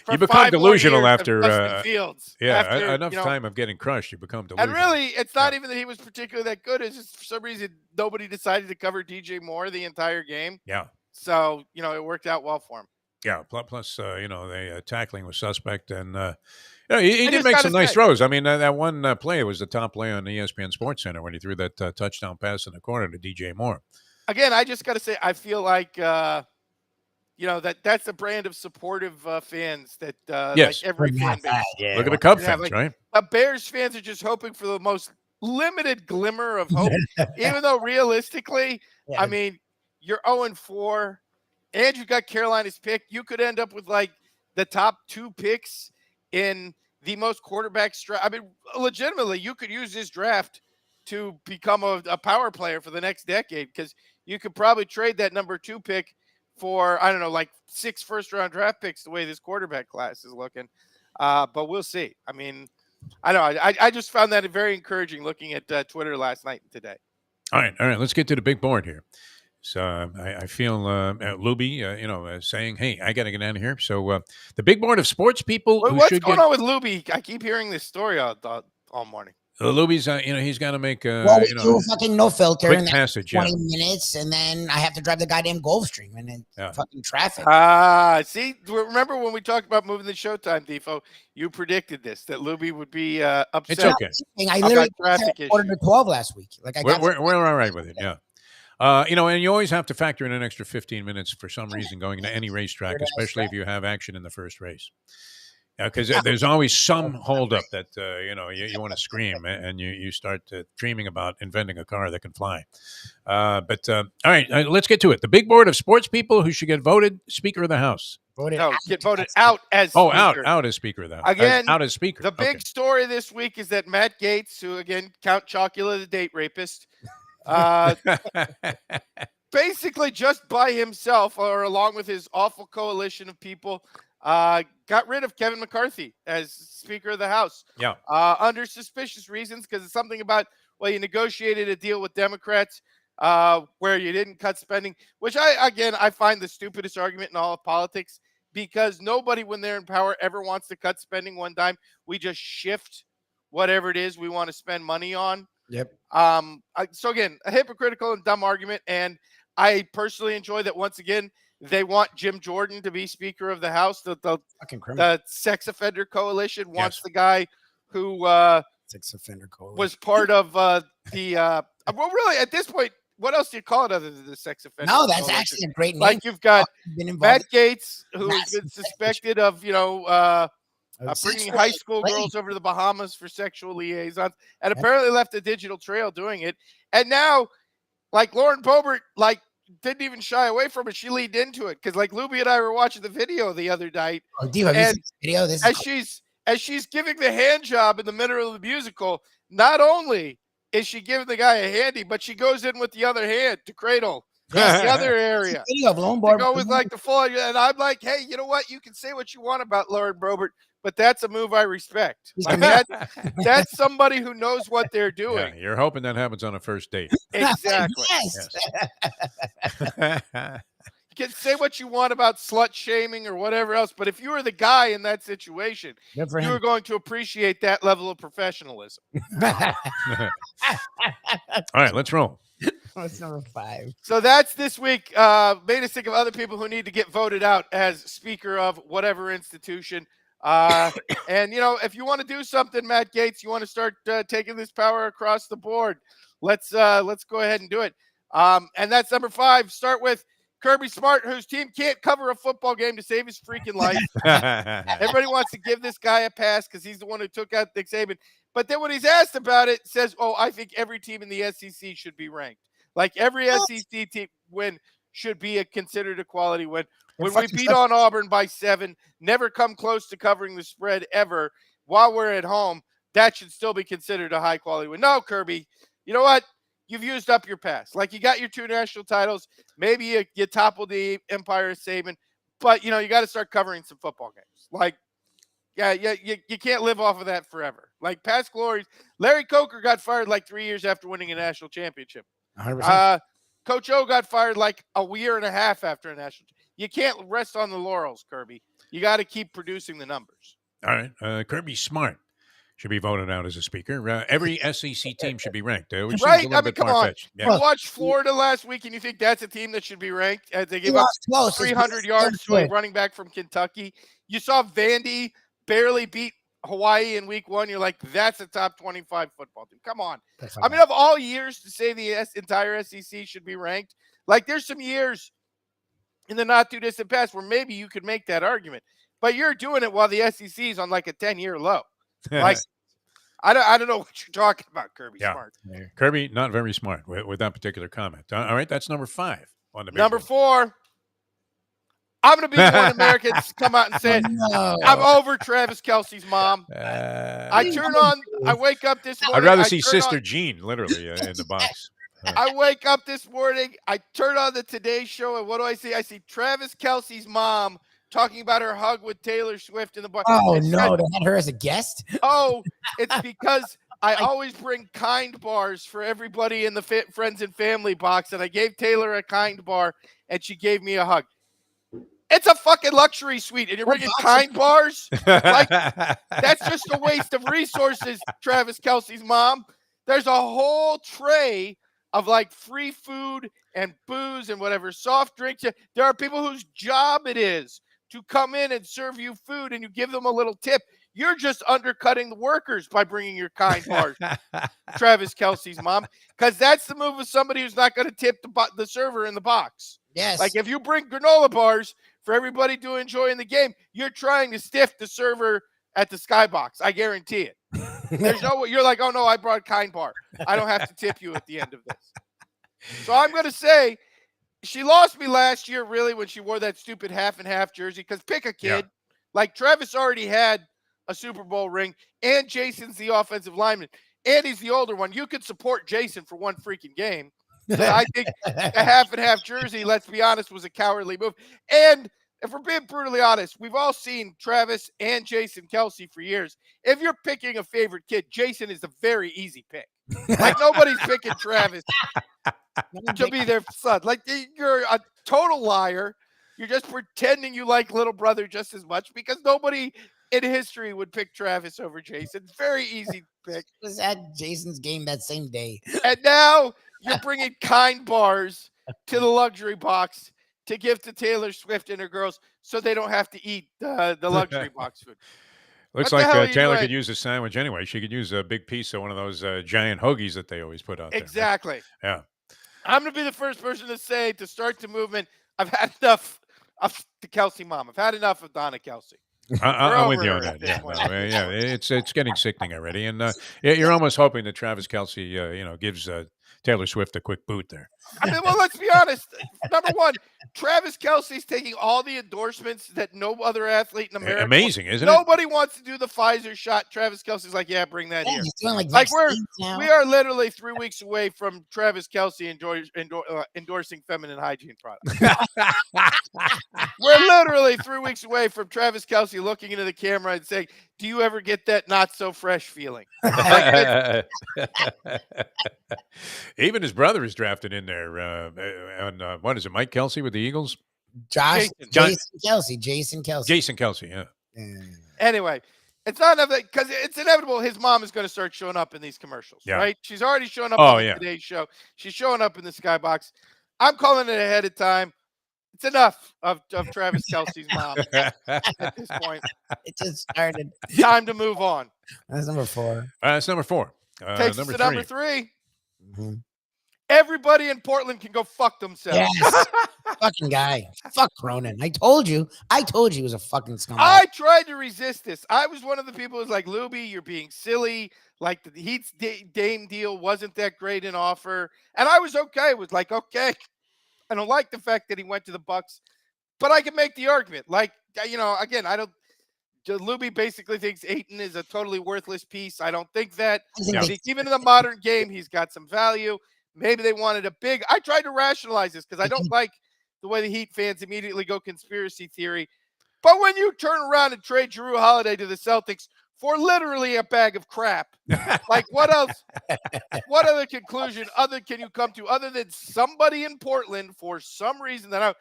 You become delusional after Justin Fields. Yeah, after, enough time of getting crushed, you become delusional. And really, it's not even that he was particularly that good. It's just for some reason nobody decided to cover DJ Moore the entire game. Yeah. So, it worked out well for him. Yeah. Plus, the tackling was suspect, and he did just make gotta some nice say- throws. I mean, that one play was the top play on ESPN Sports Center when he threw that touchdown pass in the corner to DJ Moore. Again, I just got to say, I feel like that's the brand of supportive fans that Yes. like every fan base. Yeah. Look at the Cub Yeah, fans, like- right? Bears fans are just hoping for the most limited glimmer of hope, even though realistically, Yeah. I mean, you're 0-4, and you got Carolina's pick. You could end up with like the top 2 picks in the most quarterback I mean, legitimately, you could use this draft to become a power player for the next decade, because you could probably trade that number 2 pick for, I don't know, like 6 first-round draft picks the way this quarterback class is looking. But we'll see. I mean, I know. I just found that very encouraging looking at Twitter last night and today. All right. Let's get to the big board here. So I feel Lubie, saying, "Hey, I got to get out of here." So the big board of sports people who What's should going get on with Lubie? I keep hearing this story all morning. Lubie's, he's got to make Well, we do fucking no filter quick in passage. 20 minutes, and then I have to drive the goddamn Gulfstream and then fucking traffic. See, remember when we talked about moving the showtime, Defo? You predicted this, that Lubie would be upset. It's okay. I literally traffic said quarter to 12 last week. Like We're all right with it. Yeah. And you always have to factor in an extra 15 minutes for some reason going to any racetrack, especially if you have action in the first race. Because there's always some holdup that, you want to scream and you start dreaming about inventing a car that can fly. All right, let's get to it. The big board of sports people who should get voted Speaker of the House. Get voted out as Speaker. Out as Speaker of the House. Again, out as Speaker. The big story this week is that Matt Gaetz, who, again, Count Chocula, the date rapist, basically just by himself or along with his awful coalition of people, got rid of Kevin McCarthy as Speaker of the House. Yeah. Under suspicious reasons, because it's something about, you negotiated a deal with Democrats where you didn't cut spending, which I find the stupidest argument in all of politics, because nobody, when they're in power, ever wants to cut spending one time. We just shift whatever it is we want to spend money on. Yep. So again, a hypocritical and dumb argument, and I personally enjoy that once again they want Jim Jordan to be Speaker of the House. The sex offender coalition wants the guy who sex offender coalition was part of well, really at this point, what else do you call it other than the sex offender? No, that's coalition? actually a great name. Like you've got been Matt Gaetz, who has been suspected of bringing high school girls over to the Bahamas for sexual liaisons, and apparently left a digital trail doing it. And now, Lauren Boebert, didn't even shy away from it. She leaned into it because, Lubie and I were watching the video the other night. Oh, Diva, have you seen this video? As she's giving the hand job in the middle of the musical, not only is she giving the guy a handy, but she goes in with the other hand to cradle the other area. Video of Lauren To go with the full, and I'm like, hey, you know what? You can say what you want about Lauren Boebert, but that's a move I respect. That's somebody who knows what they're doing. Yeah, you're hoping that happens on a first date. Exactly. Yes. You can say what you want about slut shaming or whatever else, but if you were the guy in that situation, you were going to appreciate that level of professionalism. All right, let's roll. What's number 5? So that's this week. Made us think of other people who need to get voted out as Speaker of whatever institution. And if you want to do something, Matt Gaetz, you want to start taking this power across the board, let's go ahead and do it. And that's number 5. Start with Kirby Smart, whose team can't cover a football game to save his freaking life. Everybody wants to give this guy a pass because he's the one who took out Nick Saban. But then when he's asked about it, says, I think every team in the SEC should be ranked. Every SEC team win should be considered a quality win. When we beat on Auburn by 7, never come close to covering the spread ever while we're at home, that should still be considered a high-quality win. No, Kirby, you know what? You've used up your pass. You got your 2 national titles. Maybe you toppled the empire of Saban, but, you got to start covering some football games. Yeah, you can't live off of that forever. Like past glories. Larry Coker got fired like 3 years after winning a national championship. 100%. Coach O got fired like a year and a half after a national. You can't rest on the laurels, Kirby. You got to keep producing the numbers. All right. Kirby Smart should be voted out as a speaker. Every SEC team should be ranked. Which seems a Right? little I mean, bit come on. far-fetched. You watched Florida last week, and you think that's a team that should be ranked? As they He gave up lost close. 300 yards to a running back from Kentucky. You saw Vandy barely beat Hawaii in week 1. You're like, that's a top 25 football team. Come on. I mean, of all years to say the entire SEC should be ranked, like there's some years in the not too distant past where maybe you could make that argument, but you're doing it while the SEC is on like a 10-year low. Like, I don't know what you're talking about, Kirby Smart. Kirby, not very smart with that particular comment. All right, that's number 5 on the big Number board. 4. I'm going to be the one Americans come out and say, I'm over Travis Kelce's mom. I wake up this morning. I'd rather see Sister Jean literally in the box. I wake up this morning, I turn on the Today Show, and what do I see? I see Travis Kelce's mom talking about her hug with Taylor Swift in the bar. Oh, no, they had her as a guest? Oh, it's because I always bring kind bars for everybody in the friends and family box, and I gave Taylor a kind bar, and she gave me a hug. It's a fucking luxury suite, and you're bringing kind bars? Like, that's just a waste of resources, Travis Kelce's mom. There's a whole tray of like free food and booze and whatever soft drinks. There are people whose job it is to come in and serve you food, and you give them a little tip. You're just undercutting the workers by bringing your kind bars, Travis Kelce's mom, because that's the move of somebody who's not going to tip the server in the box. Yes. Like if you bring granola bars for everybody to enjoy in the game, you're trying to stiff the server at the skybox. I guarantee it. There's no way. You're like, oh no, I brought a kind bar. I don't have to tip you at the end of this. So I'm going to say she lost me last year, really, when she wore that stupid half and half jersey. Because pick a kid. Like Travis already had a Super Bowl ring, and Jason's the offensive lineman, and he's the older one. You could support Jason for one freaking game. So I think the half and half jersey, let's be honest, was a cowardly move. And if we're being brutally honest, we've all seen Travis and Jason Kelce for years. If you're picking a favorite kid, Jason is a very easy pick. Like nobody's picking Travis to be their son. Like you're a total liar. You're just pretending you like little brother just as much because nobody in history would pick Travis over Jason. Very easy pick. Was at Jason's game that same day. And now you're bringing kind bars to the luxury box to give to Taylor Swift and her girls so they don't have to eat the luxury box food. Looks like Taylor could use a sandwich anyway. She could use a big piece of one of those giant hoagies that they always put out there. Exactly. Yeah. I'm going to be the first person to say, to start the movement, I've had enough of the Kelce mom. I've had enough of Donna Kelce. I'm with you on that. Yeah, it's getting sickening already, and you're almost hoping that Travis Kelce, gives Taylor Swift a quick boot there. I mean, well, let's be honest. Number one, Travis Kelce's taking all the endorsements that no other athlete in America. Amazing, isn't Nobody wants to do the Pfizer shot. Travis Kelce's like, yeah, bring that here. He's doing like we are literally 3 weeks away from Travis Kelce endorsing feminine hygiene products. We're literally 3 weeks away from Travis Kelce looking into the camera and saying, do you ever get that not so fresh feeling? Even his brother is drafted in there. And what is it, Mike Kelce with the Eagles? Jason Kelce. Jason Kelce, yeah. Anyway, it's not enough because it's inevitable. His mom is going to start showing up in these commercials, right? She's already shown up on today's show. She's showing up in the Skybox. I'm calling it ahead of time. It's enough of Travis Kelce's mom at this point. It just started. Time to move on. That's number 4. That's number 4. Takes us to number 3. Mm-hmm. Everybody in Portland can go fuck themselves. Yes. Fucking guy. Fuck Cronin. I told you he was a fucking scumbag. I tried to resist this. I was one of the people who's like, Lubie, you're being silly. Like the Heat's Dame deal wasn't that great an offer. And I was okay with like, okay. I don't like the fact that he went to the Bucks, but I can make the argument. Like, again, I don't. Lubie basically thinks Ayton is a totally worthless piece. I don't think that. I think even in the modern game, he's got some value. Maybe they wanted a big. I tried to rationalize this because I don't like the way the Heat fans immediately go conspiracy theory. But when you turn around and trade Jrue Holiday to the Celtics for literally a bag of crap, like what else? What other conclusion can you come to other than somebody in Portland for some reason that I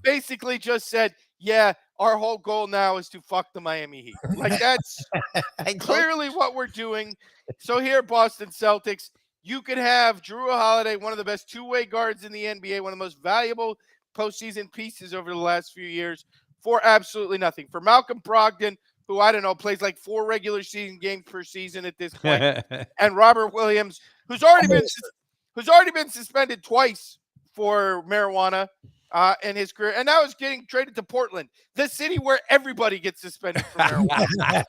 basically just said, yeah, our whole goal now is to fuck the Miami Heat. Like that's clearly what we're doing. So here, Boston Celtics, you could have Jrue Holiday, one of the best two-way guards in the NBA, one of the most valuable postseason pieces over the last few years, for absolutely nothing. For Malcolm Brogdon, who, I don't know, plays like 4 regular season games per season at this point, and Robert Williams, who's already been suspended twice for marijuana in his career, and now is getting traded to Portland, the city where everybody gets suspended for marijuana.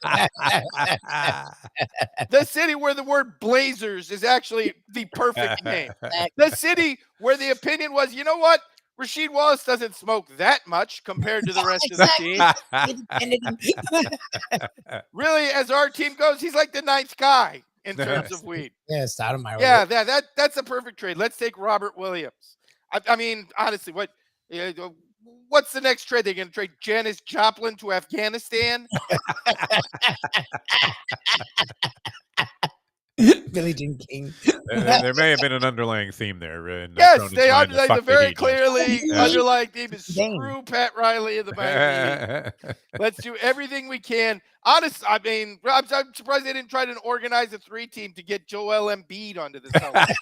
The city where the word Blazers is actually the perfect name. The city where the opinion was, you know what? Rasheed Wallace doesn't smoke that much compared to the rest of the team. Really, as our team goes, he's like the 9th guy in terms of weed. Yeah, Sotomayor. Yeah, that's a perfect trade. Let's take Robert Williams. I mean, honestly, what's the next trade? They're going to trade Janis Joplin to Afghanistan? Billie Jean King. There may have been an underlying theme there. Yes, they very clearly underlying theme is screw Pat Riley in the Miami Heat. Let's do everything we can. Honestly, I mean, I'm surprised they didn't try to organize a 3-team to get Joel Embiid onto the Celtics.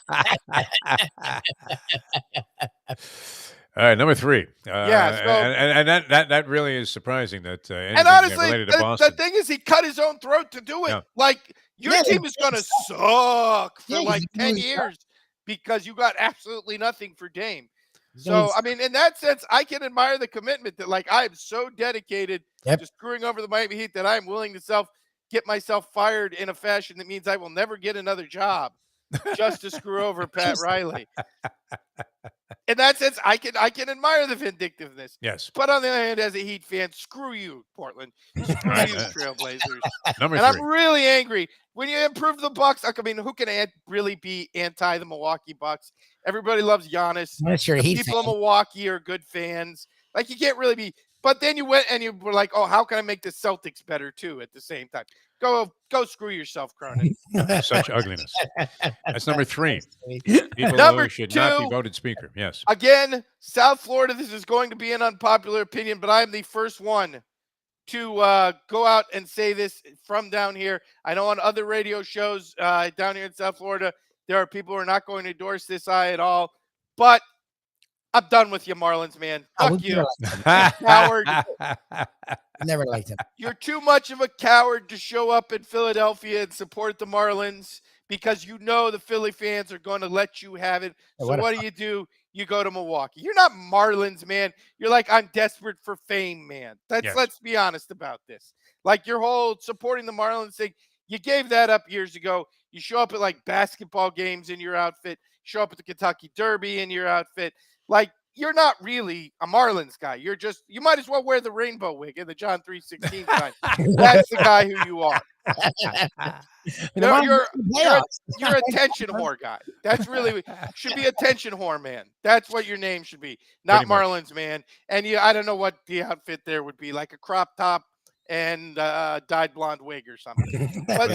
All right, number 3. And that really is surprising that and honestly, related to Boston. the thing is, he cut his own throat to do it. Yeah. Like, your team is going to suck for like 10 years because you got absolutely nothing for Dame. So, I mean, in that sense, I can admire the commitment that, like, I am so dedicated to screwing over the Miami Heat that I'm willing to get myself fired in a fashion that means I will never get another job just to screw over Pat Riley. In that sense, I can admire the vindictiveness. Yes. But on the other hand, as a Heat fan, screw you, Portland. Screw you, Trailblazers. Number 3. I'm really angry. When you improve the Bucks, I mean, who can really be anti the Milwaukee Bucks? Everybody loves Giannis. People in Milwaukee are good fans. Like, you can't really be. But then you went and you were like, oh, how can I make the Celtics better too at the same time? Go screw yourself, Cronin. Such ugliness. That's number 3. People Number who should 2, not be voted speaker. Yes. Again, South Florida, this is going to be an unpopular opinion, but I'm the first one to go out and say this from down here. I know on other radio shows down here in South Florida, there are people who are not going to endorse this at all, but I'm done with you, Marlins, man. Fuck you. Coward. Never liked him. You're too much of a coward to show up in Philadelphia and support the Marlins because you know the Philly fans are going to let you have it. So what do? You go to Milwaukee. You're not Marlins, man. You're like, I'm desperate for fame, man. Let's be honest about this. Like, your whole supporting the Marlins thing, you gave that up years ago. You show up at like basketball games in your outfit. Show up at the Kentucky Derby in your outfit. Like, you're not really a Marlins guy. You might as well wear the rainbow wig in the John 3:16 sign. That's the guy who you are. You're attention whore guy. That's really should be attention whore man. That's what your name should be, not Marlins man. And I don't know what the outfit there would be, like a crop top and dyed blonde wig or something. But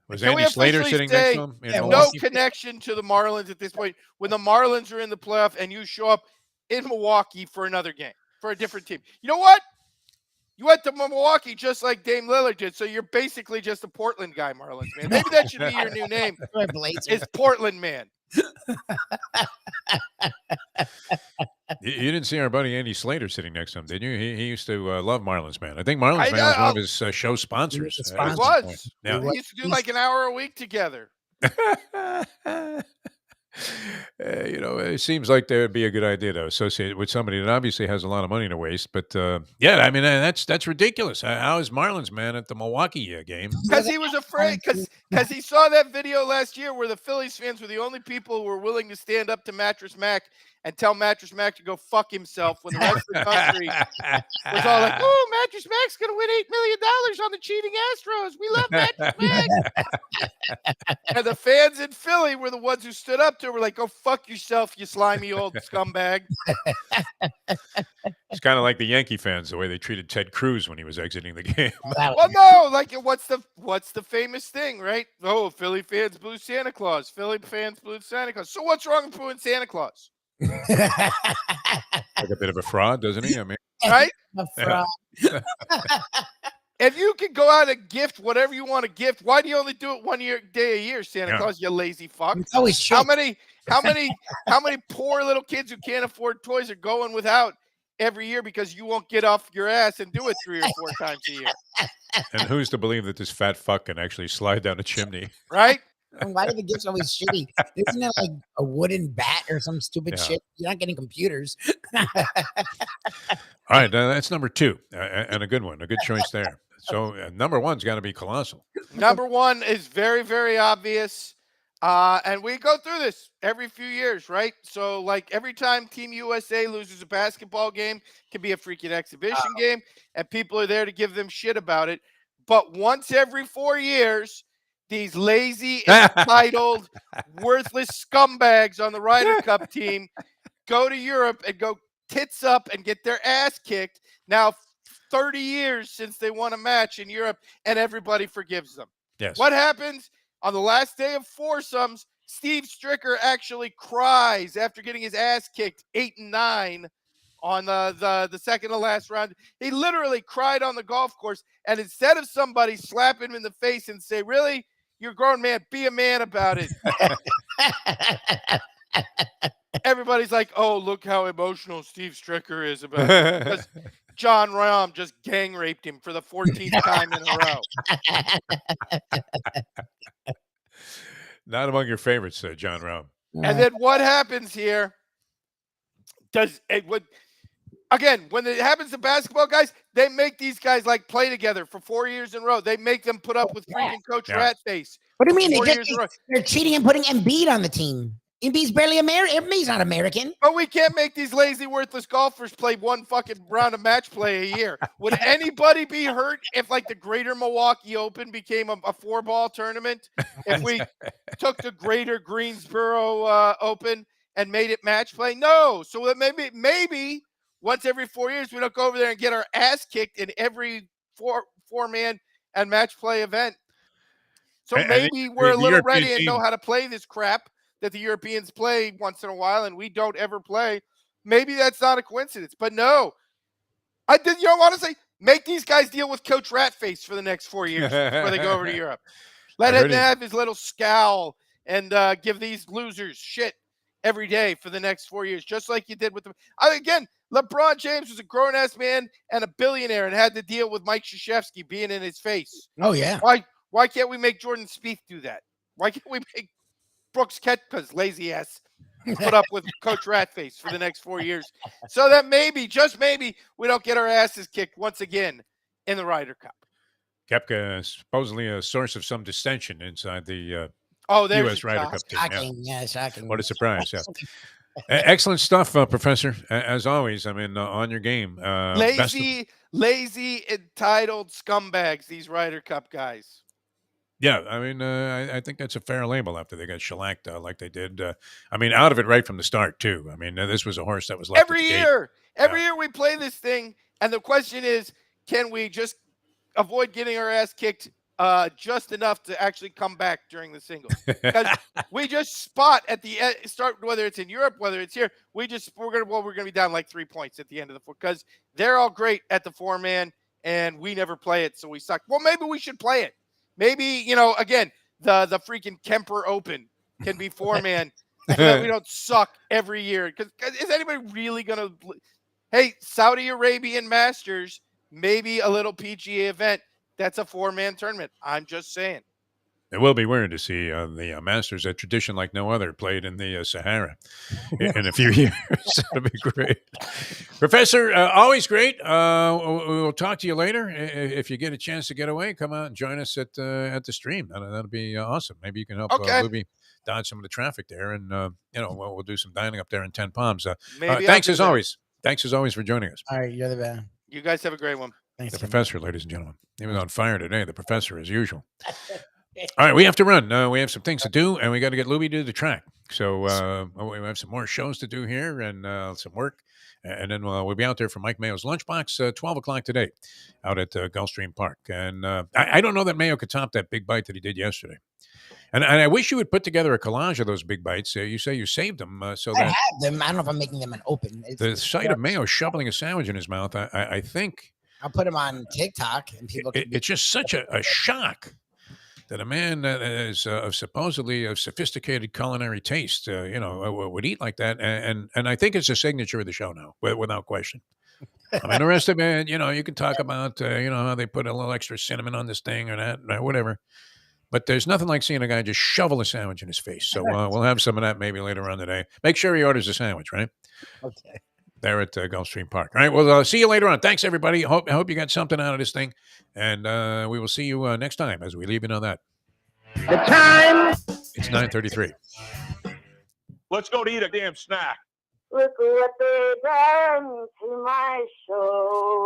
was Andy Slater sitting next to him? No connection to the Marlins at this point. When the Marlins are in the playoff and you show up in Milwaukee for another game, for a different team. You know what? You went to Milwaukee just like Dame Lillard did, so you're basically just a Portland guy, Marlins, man. Maybe that should be your new name. It's Portland, man. You didn't see our buddy Andy Slater sitting next to him, did you? He used to love Marlins Man. I think Marlins Man was one of his show sponsors. It was. Yeah. We used to do like an hour a week together. It seems like there would be a good idea to associate it with somebody that obviously has a lot of money to waste. But yeah, I mean, that's ridiculous. How is Marlins Man at the Milwaukee game? Because he was afraid. Because he saw that video last year where the Phillies fans were the only people who were willing to stand up to Mattress Mac and tell Mattress Mac to go fuck himself when the rest of the country was all like, oh, Mattress Mac's going to win $8 million on the cheating Astros. We love Mattress Mac. And the fans in Philly were the ones who stood up to her, were like, go fuck yourself, you slimy old scumbag. It's kind of like the Yankee fans, the way they treated Ted Cruz when he was exiting the game. Well, no, like what's the famous thing, right? Oh, Philly fans boo Santa Claus. Philly fans boo Santa Claus. So what's wrong with booing Santa Claus? Like a bit of a fraud, doesn't he? I mean, right? A fraud. If you can go out and gift whatever you want to gift, why do you only do it day a year, Santa Claus? You lazy fuck. It's always shit. How many poor little kids who can't afford toys are going without every year because you won't get off your ass and do it 3 or 4 times a year? And who's to believe that this fat fuck can actually slide down a chimney? Right? And why do the gifts always shitty? Isn't it like a wooden bat or some stupid shit? You're not getting computers. All right, that's number 2, and a good one, a good choice there. So number 1's got to be Colossal. Number 1 is very, very obvious. And we go through this every few years, right? So, like, every time Team USA loses a basketball game, it can be a freaking exhibition game, and people are there to give them shit about it. But once every 4 years, these lazy, entitled, worthless scumbags on the Ryder Cup team go to Europe and go tits up and get their ass kicked. Now, 30 years since they won a match in Europe, and everybody forgives them. Yes. What happens? On the last day of foursomes, Steve Stricker actually cries after getting his ass kicked 8-9 on the second to last round. He literally cried on the golf course, and instead of somebody slap him in the face and say, "Really, you're a grown man, be a man about it," everybody's like, "Oh, look how emotional Steve Stricker is about it," because John Rahm just gang raped him for the 14th time in a row. Not among your favorites, John Rahm. And then what happens here? Again, when it happens to basketball guys, they make these guys like play together for 4 years in a row. They make them put up with freaking Coach Ratface. What do you mean? They're cheating and putting Embiid on the team. Embiid's barely American. Embiid's not American. But we can't make these lazy, worthless golfers play one fucking round of match play a year. Would anybody be hurt if, like, the Greater Milwaukee Open became a 4-ball tournament? If we took the Greater Greensboro Open and made it match play? No. So that maybe once every 4 years we don't go over there and get our ass kicked in every four-man and match play event. So maybe we're a little ready and know how to play this crap that the Europeans play once in a while and we don't ever play. Maybe that's not a coincidence, but no. Honestly, make these guys deal with Coach Ratface for the next 4 years before they go over to Europe. Let him have his little scowl and give these losers shit every day for the next 4 years, just like you did with them. Again, LeBron James was a grown-ass man and a billionaire and had to deal with Mike Krzyzewski being in his face. Oh, yeah. Why can't we make Jordan Spieth do that? Why can't we make Brooks Koepka's lazy ass put up with Coach Ratface for the next 4 years, so that maybe, just maybe, we don't get our asses kicked once again in the Ryder Cup? Koepka is supposedly a source of some dissension inside the U.S. Ryder Cup team. Shocking. Yeah, shocking. What a surprise. Yeah. Excellent stuff, Professor. As always, I mean, on your game. Lazy, entitled scumbags, these Ryder Cup guys. Yeah, I mean, I think that's a fair label after they got shellacked like they did. I mean, out of it right from the start, too. I mean, this was a horse that was left every year. Every year we play this thing, and the question is, can we just avoid getting our ass kicked just enough to actually come back during the singles? Because we just spot at the start, whether it's in Europe, whether it's here, we're gonna be down like 3 points at the end of the four, because they're all great at the 4-man, and we never play it, so we suck. Well, maybe we should play it. Maybe, again, the freaking Kemper Open can be 4-man so that we don't suck every year. Because is anybody really going to – hey, Saudi Arabian Masters, maybe a little PGA event, that's a 4-man tournament. I'm just saying. It will be weird to see the Masters, a tradition like no other, played in the Sahara in a few years. That'll be great. Professor, always great. We'll talk to you later. If you get a chance to get away, come out and join us at the stream. That'll be awesome. Maybe you can help Lubie dodge some of the traffic there, and we'll do some dining up there in 10 Palms. Thanks as always. Thanks as always for joining us. All right, you're the best. You guys have a great one. Thanks, the Professor, ladies and gentlemen. He was on fire today. The Professor, as usual. All right, we have to run. We have some things to do, and we got to get Lubie to the track. So we have some more shows to do here and some work. And then we'll be out there for Mike Mayo's Lunchbox, 12 o'clock today out at Gulfstream Park. And I don't know that Mayo could top that big bite that he did yesterday. And I wish you would put together a collage of those big bites. You say you saved them so I that have them. I don't know if I'm making them an open. the sight of Mayo shoveling a sandwich in his mouth, I think I'll put them on TikTok and people. it's just such a shock that a man that is supposedly of sophisticated culinary taste, would eat like that. And I think it's a signature of the show now, without question. I mean, the rest of it, you can talk about, how they put a little extra cinnamon on this thing or that, or whatever. But there's nothing like seeing a guy just shovel a sandwich in his face. So we'll have some of that maybe later on today. Make sure he orders a sandwich, right? Okay. There at Gulfstream Park. All right. Well, see you later on. Thanks, everybody. I hope you got something out of this thing. And we will see you next time as we leave you on that. The time. It's 9:33. Let's go to eat a damn snack. Look what they done to my soul.